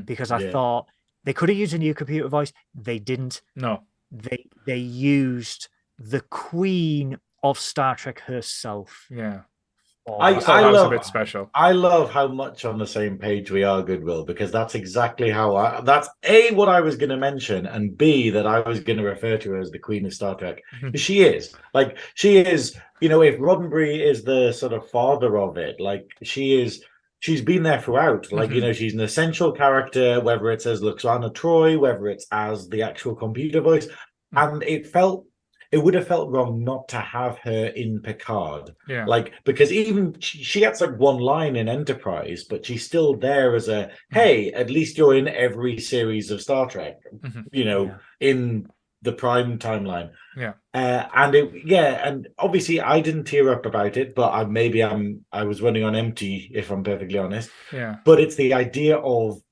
S2: because I thought they could have used a new computer voice. They didn't.
S1: No,
S2: they used the Queen of Star Trek herself.
S1: Yeah.
S3: I
S1: that was
S3: love
S1: a bit special.
S3: I love how much on the same page we are, Goodwill, because that's exactly how that's A, what I was going to mention, and B, that I was going to refer to her as the Queen of Star Trek. She is. If Roddenberry is the sort of father of it, like she's been there throughout. Like, she's an essential character, whether it's as Luxana Troy, whether it's as the actual computer voice. And it would have felt wrong not to have her in Picard. Yeah. Like, because even she gets like one line in Enterprise, but she's still there as a, hey, at least you're in every series of Star Trek, in the Prime timeline. Yeah. And obviously I didn't tear up about it, but I was running on empty, if I'm perfectly honest.
S1: Yeah.
S3: But it's the idea of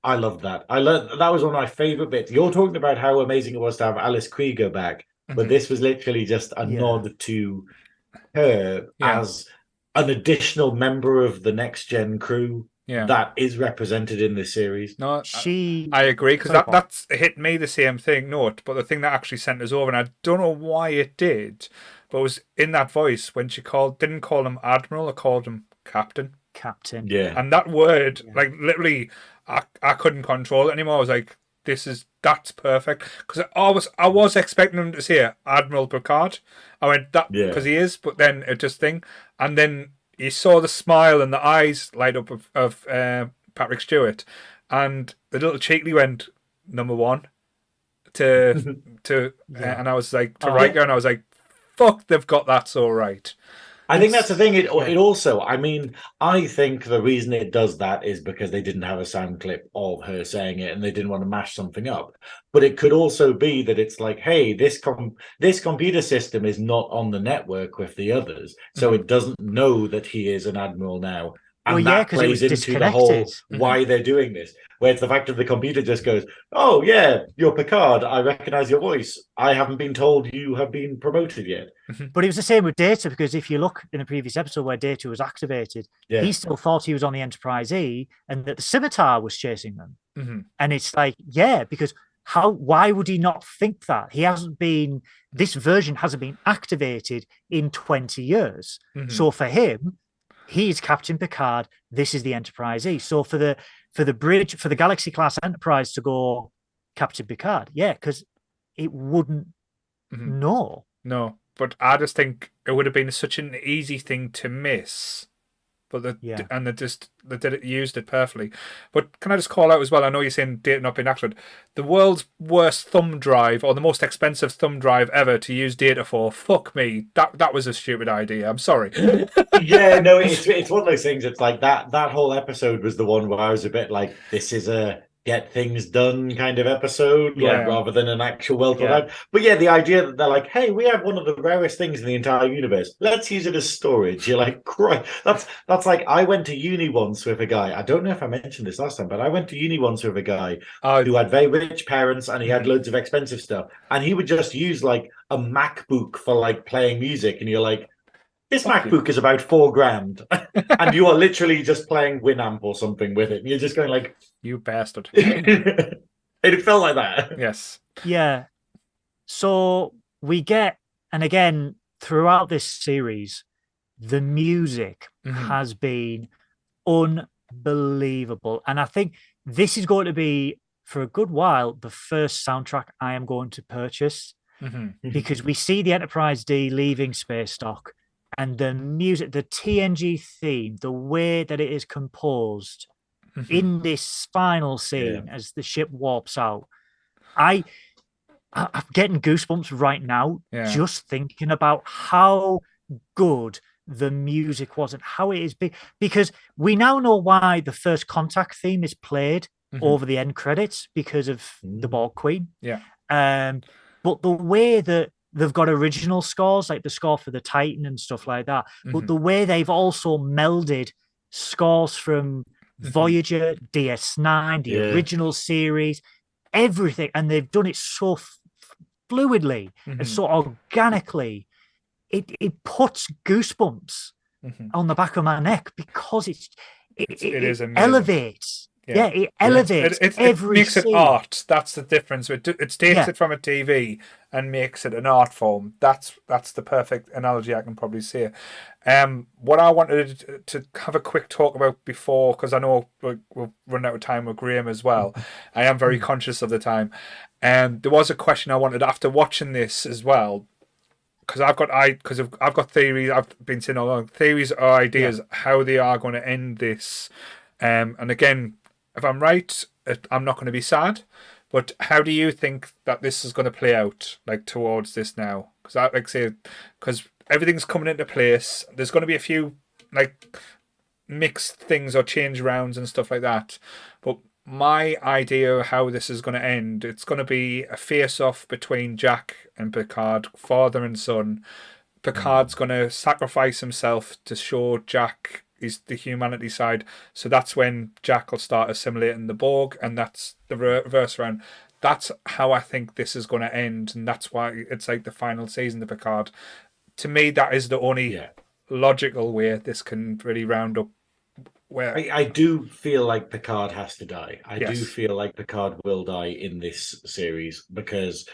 S3: I loved that. That was one of my favorite bits. You're talking about how amazing it was to have Alice Krieger back, but this was literally just a nod to her as an additional member of the next gen crew that is represented in this series.
S1: No, I agree, because that's hit me the same thing. But the thing that actually sent us over, and I don't know why it did, but it was in that voice when she didn't call him Admiral, or called him Captain.
S2: Yeah.
S1: And that word, like, literally, I couldn't control it anymore. I was like, that's perfect. Because I was expecting him to say Admiral Picard. I went, that, because he is, but then it just thing. And then you saw the smile and the eyes light up of Patrick Stewart. And the little cheekly went, number 1 to and I was like, to Riker, and I was like, fuck, they've got that so right.
S3: I think that's the thing. It also, I mean, I think the reason it does that is because they didn't have a sound clip of her saying it and they didn't want to mash something up. But it could also be that it's like, hey, this computer system is not on the network with the others, so it doesn't know that he is an admiral now. And that plays into the whole why they're doing this. Where it's the fact that the computer just goes, oh, yeah, you're Picard. I recognize your voice. I haven't been told you have been promoted yet.
S2: But it was the same with Data, because if you look in a previous episode where Data was activated, he still thought he was on the Enterprise E and that the scimitar was chasing them. And it's like, because why would he not think that? This version hasn't been activated in 20 years. So for him, he's Captain Picard. This is the Enterprise E. So for the Galaxy class Enterprise to go Captain Picard, because it wouldn't know.
S1: No, but I just think it would have been such an easy thing to miss. But they used it perfectly. But can I just call out as well? I know you're saying data not being accurate. The world's worst thumb drive, or the most expensive thumb drive ever to use data for. Fuck me, that was a stupid idea. I'm sorry.
S3: No, it's one of those things. It's like that whole episode was the one where I was a bit like, this is a get things done kind of episode, rather than an actual well thought out. But the idea that they're like, hey, we have one of the rarest things in the entire universe. Let's use it as storage. You're like, Christ. That's like, I went to uni once with a guy. I don't know if I mentioned this last time, but I went to uni once with a guy who had very rich parents and he had loads of expensive stuff. And he would just use like a MacBook for like playing music. And you're like, this MacBook is about $4,000, and you are literally just playing Winamp or something with it. And you're just going like,
S1: you bastard.
S3: It felt like that.
S1: Yes.
S2: Yeah. So we get, and again, throughout this series, the music has been unbelievable. And I think this is going to be, for a good while, the first soundtrack I am going to purchase, because we see the Enterprise D leaving space dock. And the music, the TNG theme, the way that it is composed in this final scene as the ship warps out, I'm getting goosebumps right now just thinking about how good the music was and how it is big. Because we now know why the First Contact theme is played over the end credits, because of the Borg Queen. But the way that they've got original scores, like the score for the Titan and stuff like that. But the way they've also melded scores from Voyager, DS9, the original series, everything. And they've done it so fluidly and so organically. It puts goosebumps on the back of my neck, because it elevates. It elevates
S1: it makes it art. That's the difference. It takes it from a TV and makes it an art form. That's the perfect analogy I can probably say. What I wanted to have a quick talk about before, because I know we'll run out of time with Graeme as well. I am very conscious of the time. There was a question I wanted after watching this as well, because I've got theories. I've been saying all along, theories or ideas how they are going to end this. And again, if I'm right, I'm not going to be sad. But how do you think that this is going to play out, like towards this now? Because everything's coming into place. There's going to be a few like mixed things or change rounds and stuff like that. But my idea of how this is going to end, it's going to be a face-off between Jack and Picard, father and son. Picard's going to sacrifice himself to show Jack is the humanity side, so that's when Jack will start assimilating the Borg, and that's the reverse round. That's how I think this is going to end, and that's why it's like the final season of Picard. To me, that is the only logical way this can really round up. Where
S3: I do feel like Picard has to die. I do feel like Picard will die in this series, because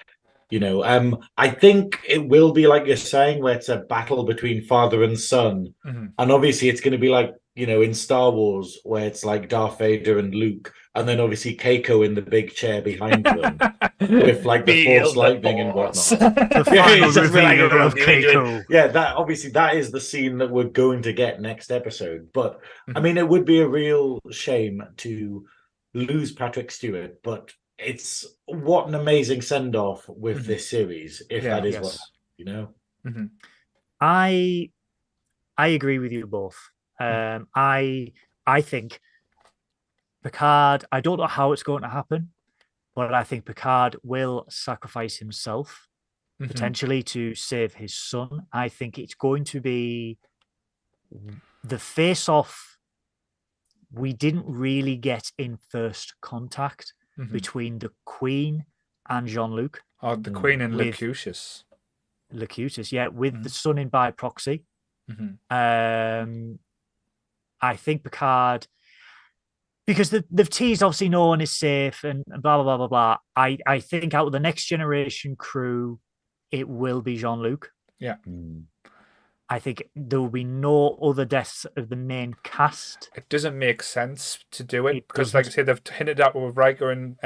S3: I think it will be like you're saying, where it's a battle between father and son. And obviously it's going to be like, in Star Wars, where it's like Darth Vader and Luke, and then obviously Keiko in the big chair behind them with like the Force lightning and whatnot.
S2: The final reveal of Keiko.
S3: That is the scene that we're going to get next episode. But I mean, it would be a real shame to lose Patrick Stewart, but it's what an amazing send off with this series, if that is what,
S2: I agree with you both. I think Picard, I don't know how it's going to happen, but I think Picard will sacrifice himself potentially to save his son. I think it's going to be the face-off we didn't really get in First Contact between the Queen and Jean-Luc.
S1: Oh, the Queen and Locutus.
S2: Locutus, yeah, with the son in by proxy. I think Picard, because they've teased obviously no one is safe and blah, blah, blah, blah, blah. I think out of the Next Generation crew, it will be Jean-Luc.
S1: Yeah.
S2: I think there will be no other deaths of the main cast.
S1: It doesn't make sense to do it because, like I say, they've hinted at with Riker and,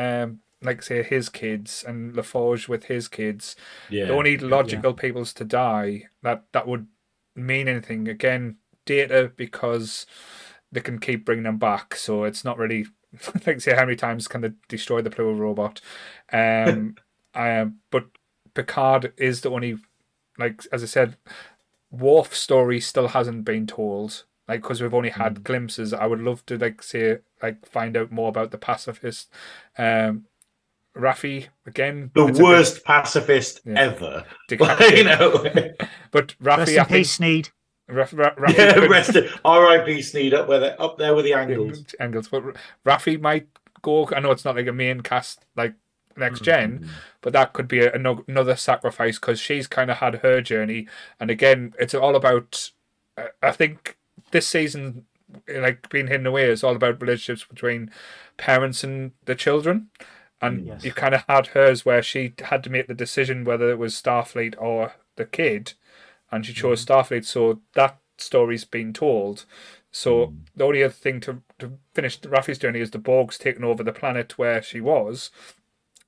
S1: like I say, his kids and LaForge with his kids.
S3: Yeah.
S1: The only logical peoples to die that would mean anything. Again, Data, because they can keep bringing them back, so it's not really like I say how many times can they destroy the plural robot. But Picard is the only, like as I said, Worf's story still hasn't been told, like because we've only had glimpses. I would love to find out more about the pacifist. Raffi again,
S3: the worst pacifist ever. You know,
S1: but Raffi,
S2: I think Sneed.
S3: R.I.P. Sneed up there with the angles.
S1: But Raffi might go. I know it's not like a main cast like Next Gen, but that could be another sacrifice because she's kind of had her journey. And again, it's all about. I think this season, like being hidden away, is all about relationships between parents and the children. And you kind of had hers where she had to make the decision whether it was Starfleet or the kid, and she chose Starfleet. So that story's been told. So the only other thing to finish Raffi's journey is the Borg's taken over the planet where she was,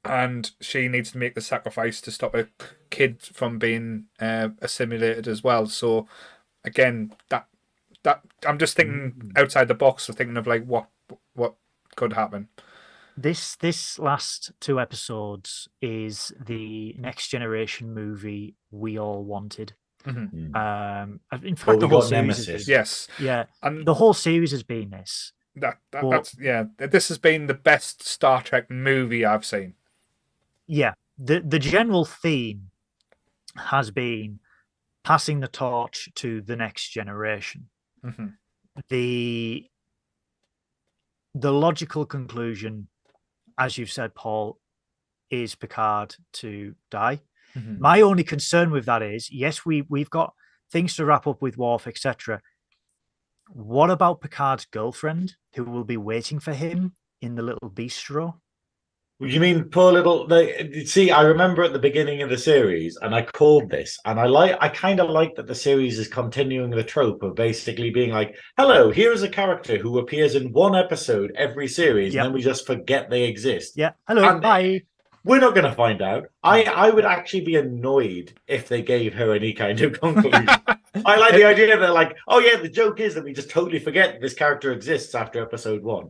S1: and she needs to make the sacrifice to stop a kid from being assimilated as well. So again, that I'm just thinking outside the box, of thinking of like what could happen.
S2: This last 2 episodes is the Next Generation movie we all wanted. In fact, the whole series has been,
S1: and
S2: the whole series has been this.
S1: This has been the best Star Trek movie I've seen.
S2: Yeah, the general theme has been passing the torch to the next generation. The logical conclusion, as you've said, Paul, is Picard to die. My only concern with that is, yes, we've got things to wrap up with Worf, etc. What about Picard's girlfriend, who will be waiting for him in the little bistro?
S3: You mean poor little? See, I remember at the beginning of the series, and I called this, and I kind of like that the series is continuing the trope of basically being like, "Hello, here is a character who appears in one episode every series, and then we just forget they exist."
S2: Yeah, hello, and bye.
S3: We're not going to find out. I would actually be annoyed if they gave her any kind of conclusion. I like the idea that, like, oh yeah, the joke is that we just totally forget this character exists after episode 1.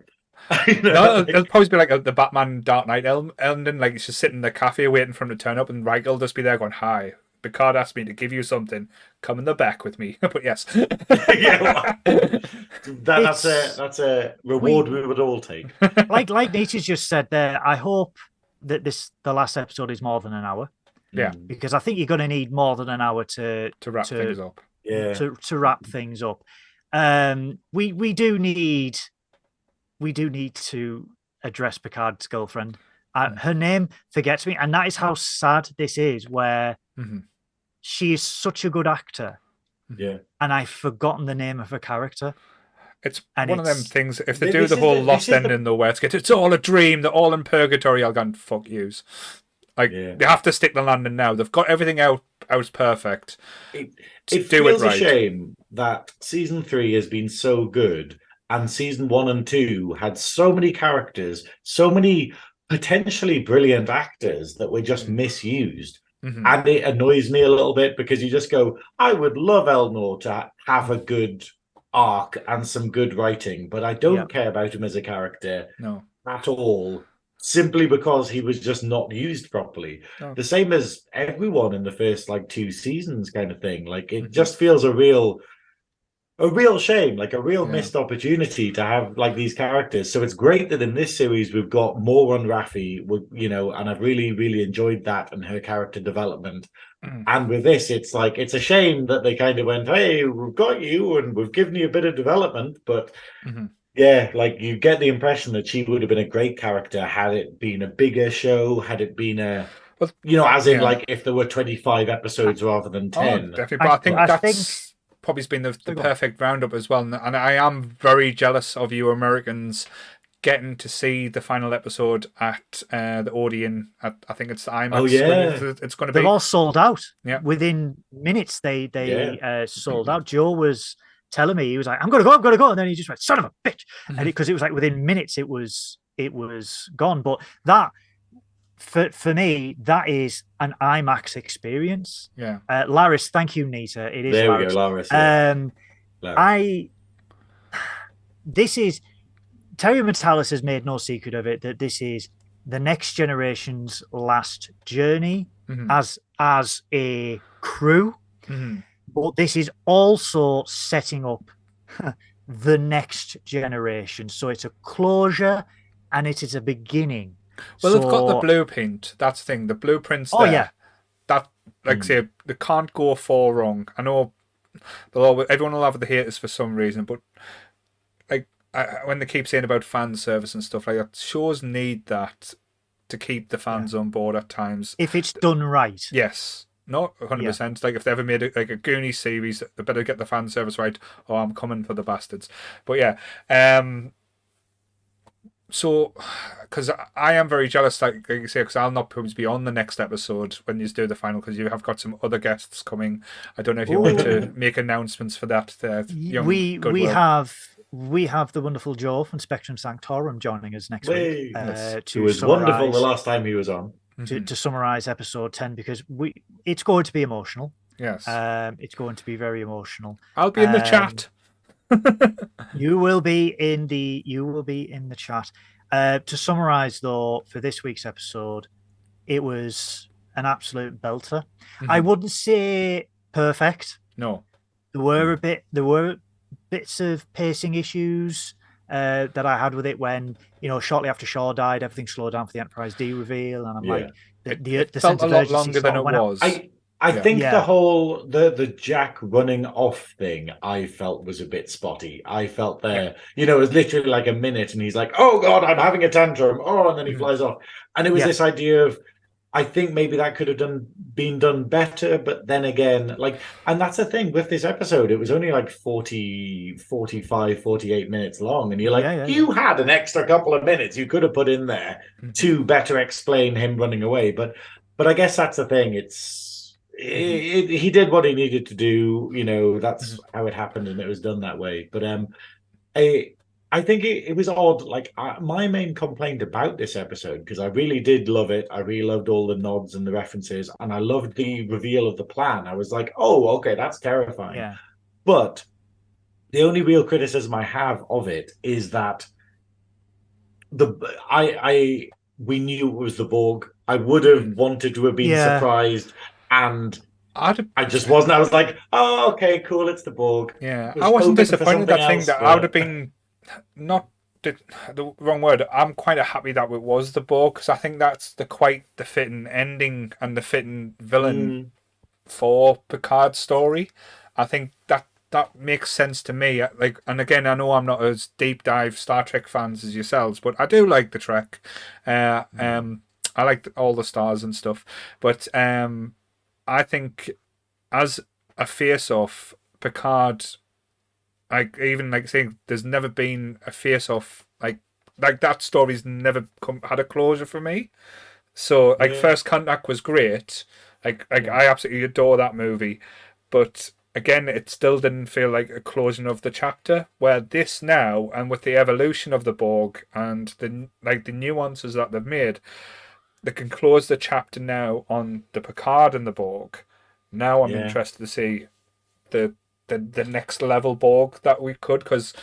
S1: No, it'll probably be like the Batman Dark Knight ending, like it's just sitting in the cafe waiting for him to turn up, and Riker will just be there going, "Hi, Picard asked me to give you something. Come in the back with me." But yes,
S3: that's a reward we would all take.
S2: Like Nature's just said there. I hope that the last episode is more than an hour.
S1: Yeah,
S2: because I think you're going to need more than an hour to
S1: wrap things up.
S3: Yeah,
S2: to wrap things up. We do need to address Picard's girlfriend. Her name forgets me, and that is how sad this is, where she is such a good actor.
S3: Yeah.
S2: And I've forgotten the name of her character.
S1: It's one of them things, if they do the whole lost ending, though, where it's all a dream, they're all in purgatory, I'll go, fuck yous. Like, they have to stick the landing now. They've got everything out perfect.
S3: It feels a shame that season 3 has been so good, and season 1 and 2 had so many characters, so many potentially brilliant actors that were just misused. And it annoys me a little bit, because you just go, I would love Elnor to have a good arc and some good writing, but I don't care about him as a character at all, simply because he was just not used properly. The same as everyone in the first 2 seasons kind of thing. Like, it just feels a real a real shame, like a real
S1: Yeah.
S3: missed opportunity to have like these characters. So it's great that in this series we've got more on Raffi, and I've really, really enjoyed that and her character development. And with this, it's like it's a shame that they kind of went, "Hey, we've got you and we've given you a bit of development," but yeah, like you get the impression that she would have been a great character had it been a bigger show, had it been as in like if there were 25 episodes rather than 10.
S1: Definitely. But I think that's probably been the perfect roundup as well. And I am very jealous of you Americans getting to see the final episode at the Odeon. I think it's the IMAX.
S3: Oh, yeah.
S1: It's going to be.
S2: They've all sold out.
S1: Yeah.
S2: Within minutes, they sold out. Joe was telling me, he was like, I'm going to go. And then he just went, son of a bitch. And because it was like within minutes, it was gone. But that, for me, that is an IMAX experience.
S1: Yeah.
S2: Laris, thank you, Nita. It is
S3: there
S2: Laris.
S3: We go, Laris.
S2: Laris. This is, Terrymatalas has made no secret of it, that this is the next generation's last journey as a crew. But this is also setting up the next generation. So it's a closure and it is a beginning.
S1: Well, they've got the blueprint. That's the thing. The blueprint's there. Yeah. That, like say, they can't go far wrong. I know everyone will have the haters for some reason, but like when they keep saying about fan service and stuff like that, shows need that to keep the fans on board at times.
S2: If it's done right.
S1: Yes. Not 100%. Like if they ever made a Goonies series, they better get the fan service right, or I'm coming for the bastards. But yeah, so because I am very jealous, like you say, because I'll not probably be on the next episode when you do the final, because you have got some other guests coming. I don't know if you want to make announcements for that.
S2: We have the wonderful Joe from Spectrum Sanctorum joining us next week.
S3: It was wonderful the last time he was on.
S2: To summarize episode 10, because it's going to be emotional.
S1: Yes.
S2: It's going to be very emotional.
S1: I'll be in the chat.
S2: You will be in the chat. To summarize though, for this week's episode, it was an absolute belter. I wouldn't say perfect.
S1: No.
S2: There were bits of pacing issues that I had with it when, shortly after Shaw died, everything slowed down for the Enterprise D reveal, and I'm like, the
S1: felt a lot longer than it was.
S3: I think the whole the Jack running off thing I felt was a bit spotty. I felt it was literally like a minute, and he's like, "Oh God, I'm having a tantrum!" Oh, and then he flies off, and it was this idea of, I think maybe that could have been done better, but then again, and that's the thing with this episode, it was only like 40, 45, 48 minutes long, and you're like, you had an extra couple of minutes you could have put in there to better explain him running away, but I guess that's the thing. He did what he needed to do, that's how it happened, and it was done that way. But I think it was odd. My main complaint about this episode, because I really did love it. I really loved all the nods and the references, and I loved the reveal of the plan. I was like, oh, okay, that's terrifying.
S2: Yeah.
S3: But the only real criticism I have of it is that we knew it was the Borg. I would have wanted to have been surprised, and I just wasn't. I was like, oh, okay, cool, it's the Borg.
S1: Yeah, I wasn't disappointed that thing that I would have been. Not the wrong word. I'm quite happy that it was the Borg, because I think that's quite the fitting ending and the fitting villain for Picard's story. I think that makes sense to me. And again, I know I'm not as deep dive Star Trek fans as yourselves, but I do like the Trek. I like all the stars and stuff. But I think as a face-off, Picard. Saying there's never been a face-off like that story's never had a closure for me. So First Contact was great. I absolutely adore that movie, but again, it still didn't feel like a closing of the chapter. Where this now, and with the evolution of the Borg and the nuances that they've made, they can close the chapter now on the Picard and the Borg. Now I'm interested to see the next level Borg that we could, because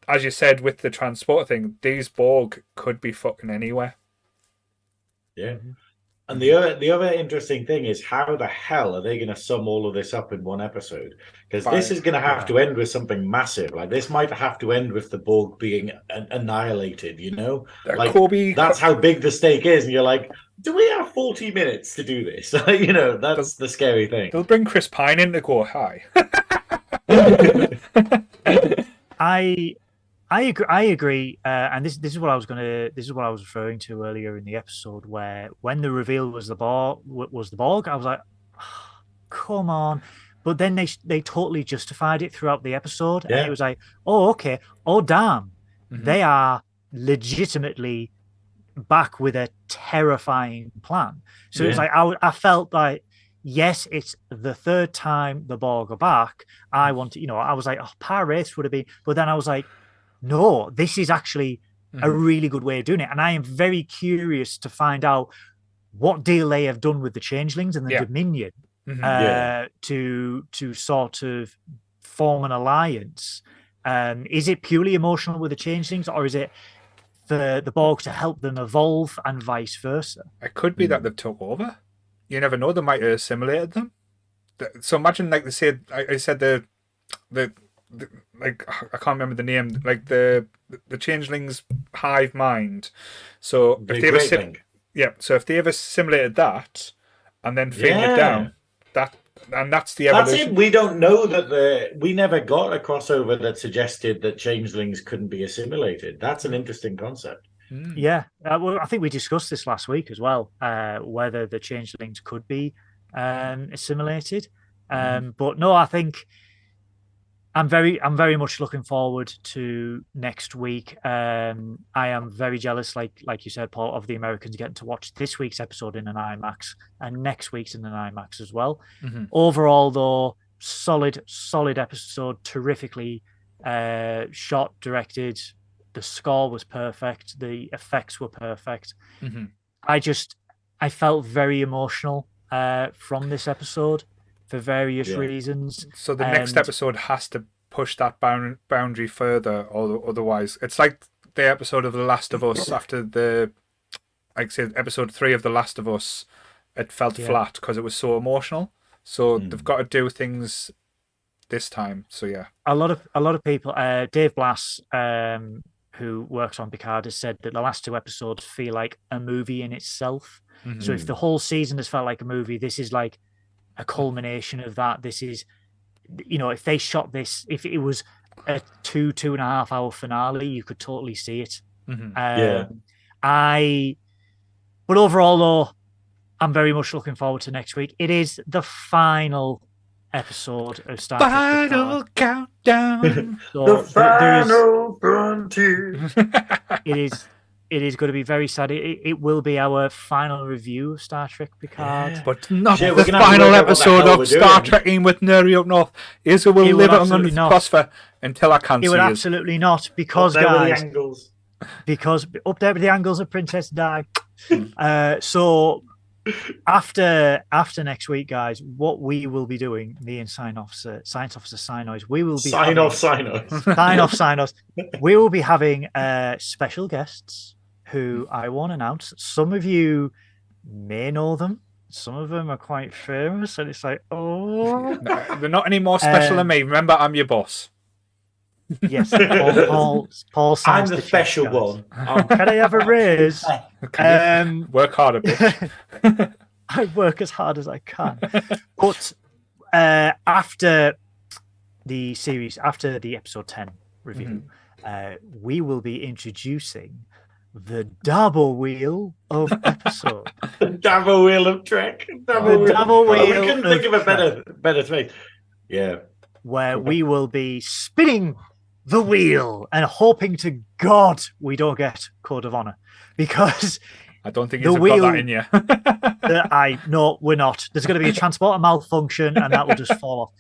S1: as you said with the transport thing, these Borg could be fucking anywhere.
S3: Yeah. And the other interesting thing is, how the hell are they going to sum all of this up in one episode? Because this is going to have to end with something massive. Like, this might have to end with the Borg being annihilated, you know? Like, that's how big the stake is. And you're like, do we have 40 minutes to do this? You know, that's the scary thing.
S1: They'll bring Chris Pine in to go, hi.
S2: I agree, and this is what I was referring to earlier in the episode, where when the reveal was the Borg, I was like, oh, come on. But then they totally justified it throughout the episode, and it was like, oh, okay, oh damn, they are legitimately back with a terrifying plan. So it was like I felt like, yes, it's the third time the Borg are back. I was like, oh, Power Race would have been, but then I was like, no, this is actually a really good way of doing it. And I am very curious to find out what deal they have done with the changelings and the Dominion to sort of form an alliance. Is it purely emotional with the changelings, or is it for the Borg to help them evolve and vice versa?
S1: It could be that they've took over. You never know, they might have assimilated them. So imagine, like they said, I said the like, I can't remember the name, like the changelings hive mind. So if they if they ever assimilated that and then faded it down, that's the evolution.
S3: That's it. We don't know that we never got a crossover that suggested that changelings couldn't be assimilated. That's an interesting concept.
S2: Yeah, well, I think we discussed this last week as well, whether the changelings could be assimilated. But no, I think I'm very much looking forward to next week. I am very jealous, like you said, Paul, of the Americans getting to watch this week's episode in an IMAX and next week's in an IMAX as well. Overall, though, solid episode, terrifically shot, directed. The score was perfect. The effects were perfect. I felt very emotional from this episode for various reasons.
S1: So the next episode has to push that boundary further, or otherwise it's like the episode of The Last of Us after like I said, episode 3 of The Last of Us. It felt flat because it was so emotional. So they've got to do things this time. So yeah,
S2: a lot of people. Dave Blass, who works on Picard, has said that the last 2 episodes feel like a movie in itself. So if the whole season has felt like a movie, this is like a culmination of that. This is, if they shot this, if it was a 2.5 hour finale, you could totally see it. But overall, though, I'm very much looking forward to next week. It is the final episode of Star Trek
S1: Final countdown.
S3: So the final frontier.
S2: It is going to be very sad. It will be our final review of Star Trek Picard.
S1: But not the final episode of Star Trekking with Nerdy Up North. Is it will live on the prosper until I can't see it.
S2: It would absolutely not, because, guys, because up there with the angles of Princess Di. So after next week, guys, what we will be doing, me and Science Officer Synoiz, we will be Synoiz. We will be having special guests who I won't announce. Some of you may know them. Some of them are quite famous, and it's like, oh,
S1: no, they're not any more special than me. Remember, I'm your boss.
S2: Yes, Paul.
S3: I'm the special one.
S2: Can I have a raise?
S1: Work harder, bitch.
S2: I work as hard as I can. But after the series, after the episode 10 review, we will be introducing the double wheel of episode.
S3: The double wheel of Trek.
S2: Double wheel.
S3: We couldn't think of a better thing. Yeah.
S2: Where we will be spinning the wheel and hoping to God we don't get Code of Honor, because
S1: I don't think you've got that in you.
S2: No, we're not. There's going to be a transporter malfunction, and that will just fall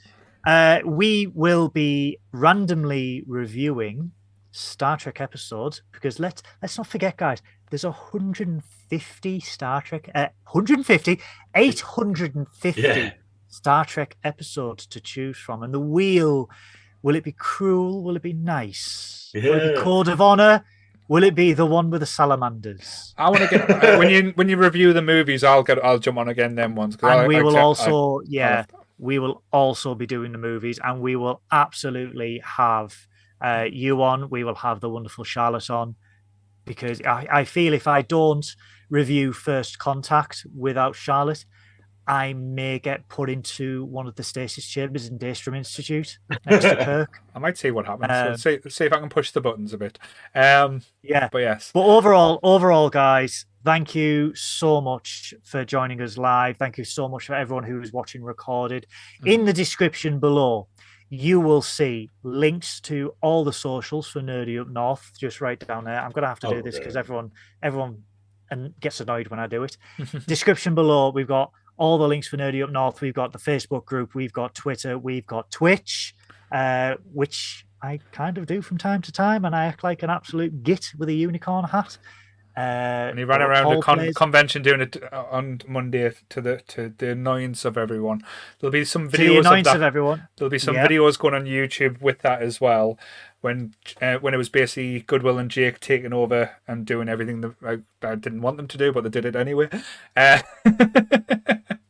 S2: off. We will be randomly reviewing Star Trek episodes, because let's not forget, guys, there's 850 Star Trek episodes to choose from, and the wheel, will it be cruel? Will it be nice? Will it be Code of Honor? Will it be the one with the salamanders?
S1: I want to get when you review the movies, I'll jump on again them ones.
S2: And we will also we will also be doing the movies, and we will absolutely have you on. We will have the wonderful Charlotte on, because I feel if I don't review First Contact without Charlotte, I may get put into one of the stasis chambers in Daystrom Institute next to Kirk.
S1: I might see what happens. See if I can push the buttons a bit.
S2: Yeah,
S1: but yes.
S2: But overall, guys, thank you so much for joining us live. Thank you so much for everyone who is watching recorded. In the description below, you will see links to all the socials for Nerdy Up North. Just right down there. I'm going to have to do this because everyone gets annoyed when I do it. Description below, we've got all the links for Nerdy Up North. We've got the Facebook group. We've got Twitter. We've got Twitch, which I kind of do from time to time, and I act like an absolute git with a unicorn hat.
S1: And he ran around the convention doing it on Monday to the annoyance of everyone. There'll be some videos
S2: of everyone.
S1: There'll be some videos going on YouTube with that as well. When it was basically Goodwill and Jake taking over and doing everything that I didn't want them to do, but they did it anyway.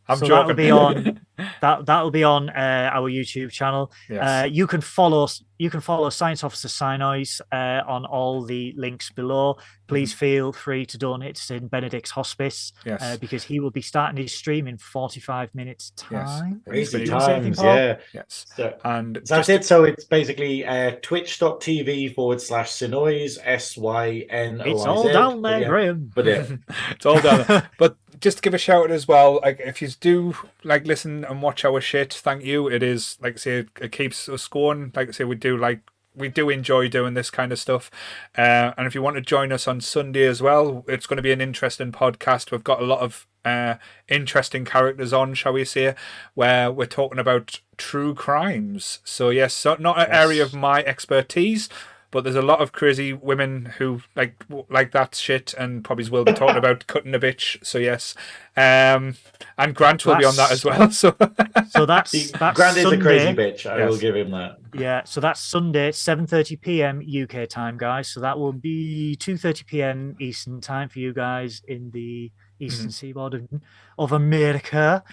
S1: I'm joking.
S2: That'll be on that'll be on our YouTube channel.
S1: Yes.
S2: You can follow Science Officer Synoiz on all the links below. Please feel free to donate to St. Benedict's Hospice, because he will be starting his stream in 45 minutes time.
S3: Yes. Crazy times, yeah.
S1: Yes.
S3: So,
S1: and
S3: that's it. So it's basically twitch.tv/Synoiz, SYNOIZ.
S2: It's all down there, Graeme.
S3: But
S1: it's all down there. But just to give a shout out as well, like if you do listen and watch our shit, thank you. It is like I say, it keeps us going. Like I say, we do enjoy doing this kind of stuff. And if you want to join us on Sunday as well, it's going to be an interesting podcast. We've got a lot of interesting characters on, shall we say, where we're talking about true crimes. So yes, not an area of my expertise, but there's a lot of crazy women who like that shit, and probably will be talking about cutting a bitch. So yes, and Grant will be on that as well. So
S2: that's
S3: Grant is
S2: Sunday.
S3: a crazy bitch. I will give him that.
S2: Yeah, so that's Sunday, 7:30 p.m. UK time, guys. So that will be 2:30 p.m. Eastern time for you guys in the Eastern Seaboard of America.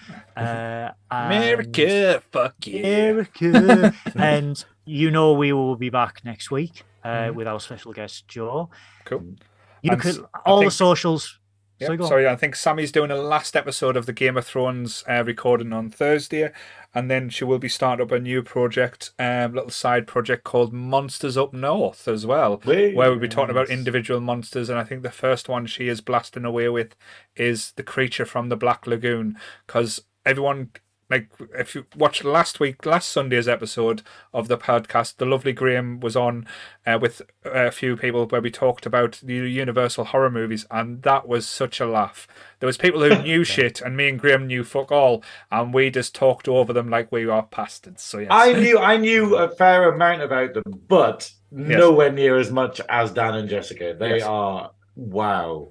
S1: America, fuck yeah.
S2: America. And we will be back next week with our special guest, Joe.
S1: Cool.
S2: The socials.
S1: Yep. Sorry, I think Sammy's doing a last episode of the Game of Thrones recording on Thursday, and then she will be starting up a new project, little side project called Monsters Up North as well, where we'll be talking about individual monsters. And I think the first one she is blasting away with is the creature from the Black Lagoon, because everyone. Like, if you watched last Sunday's episode of the podcast, the lovely Graeme was on with a few people where we talked about the Universal horror movies, and that was such a laugh. There was people who knew shit, and me and Graeme knew fuck all, and we just talked over them like we are bastards. So yes.
S3: I knew a fair amount about them, but nowhere near as much as Dan and Jessica. They are wow.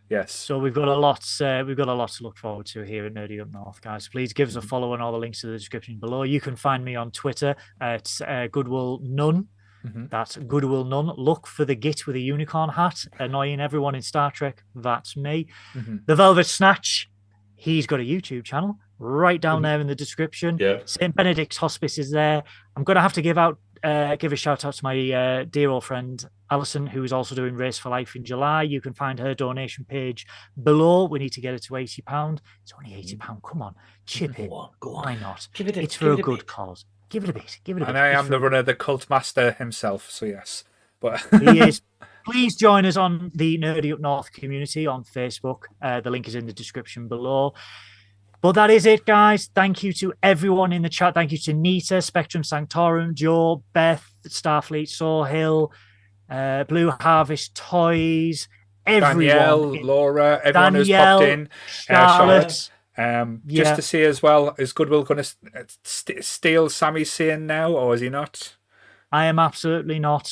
S1: Yes.
S2: So we've got a lot to look forward to here at Nerdy Up North, guys. Please give us a follow, and all the links in the description below. You can find me on Twitter at Goodwill None. That's Goodwill None. Look for the git with a unicorn hat, annoying everyone in Star Trek. That's me. The Velvet Snatch. He's got a YouTube channel right down there in the description. St. Benedict's Hospice is there. I'm going to have to give a shout out to my dear old friend Alison, who is also doing Race for Life in July. You can find her donation page below. We need to get it to £80. It's only £80. Come on, chip it. Why not? It's for a good cause. Give it a bit.
S1: And I am the runner, the cult master himself. So yes, but
S2: he is. Please join us on the Nerdy Up North community on Facebook. The link is in the description below. But that is it, guys. Thank you to everyone in the chat. Thank you to Nita, Spectrum Sanctorum, Joe, Beth, Starfleet, Soul, Blue Harvest Toys, everyone.
S1: Danielle, Laura, everyone who's popped in.
S2: Charlotte.
S1: Just to say as well, is Goodwill going to steal Sammy's saying now, or is he not?
S2: I am absolutely not,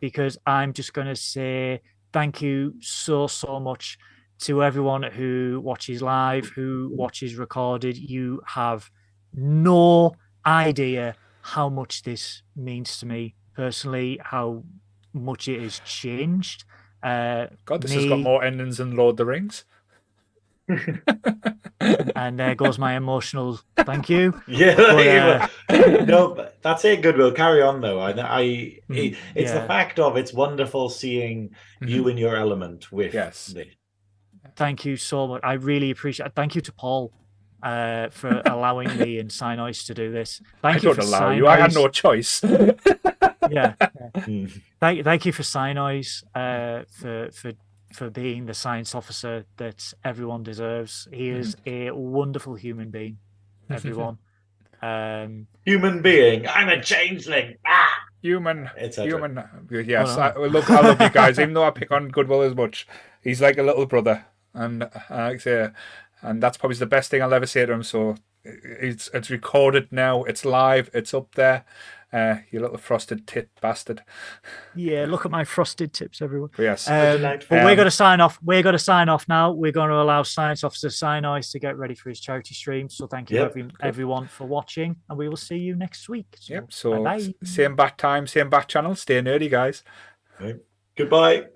S2: because I'm just going to say thank you so much to everyone who watches live, who watches recorded. You have no idea how much this means to me personally, how much it has changed.
S1: God, this has got more endings than Lord of the Rings.
S2: And there goes my emotional thank you.
S3: Yeah, no, but that's it. Goodwill, carry on though. It's the fact of it's wonderful seeing you in your element with
S1: Yes.
S3: this.
S2: Thank you so much. I really appreciate it. Thank you to Paul for allowing me and Synoiz to do this. Thank you
S1: I don't
S2: for
S1: allow
S2: Synoiz.
S1: you. I had no choice.
S2: Yeah. Thank you for Synoiz for being the science officer that everyone deserves. He is a wonderful human being, everyone.
S3: Human being. I'm a changeling.
S1: Human. Yes,
S2: Oh, no.
S1: I love you guys. Even though I pick on Goodwill as much, he's like a little brother, and and that's probably the best thing I'll ever say to him. So it's recorded now. It's live. It's up there. You little frosted tit bastard.
S2: Yeah, look at my frosted tips, everyone.
S1: Yes.
S2: But we're going to sign off. We're going to sign off now. We're going to allow Science Officer Synoiz to get ready for his charity stream. So thank you, everyone, for watching, and we will see you next week. So,
S1: bye-bye. Same bat time, same bat channel. Stay nerdy, guys.
S3: Goodbye.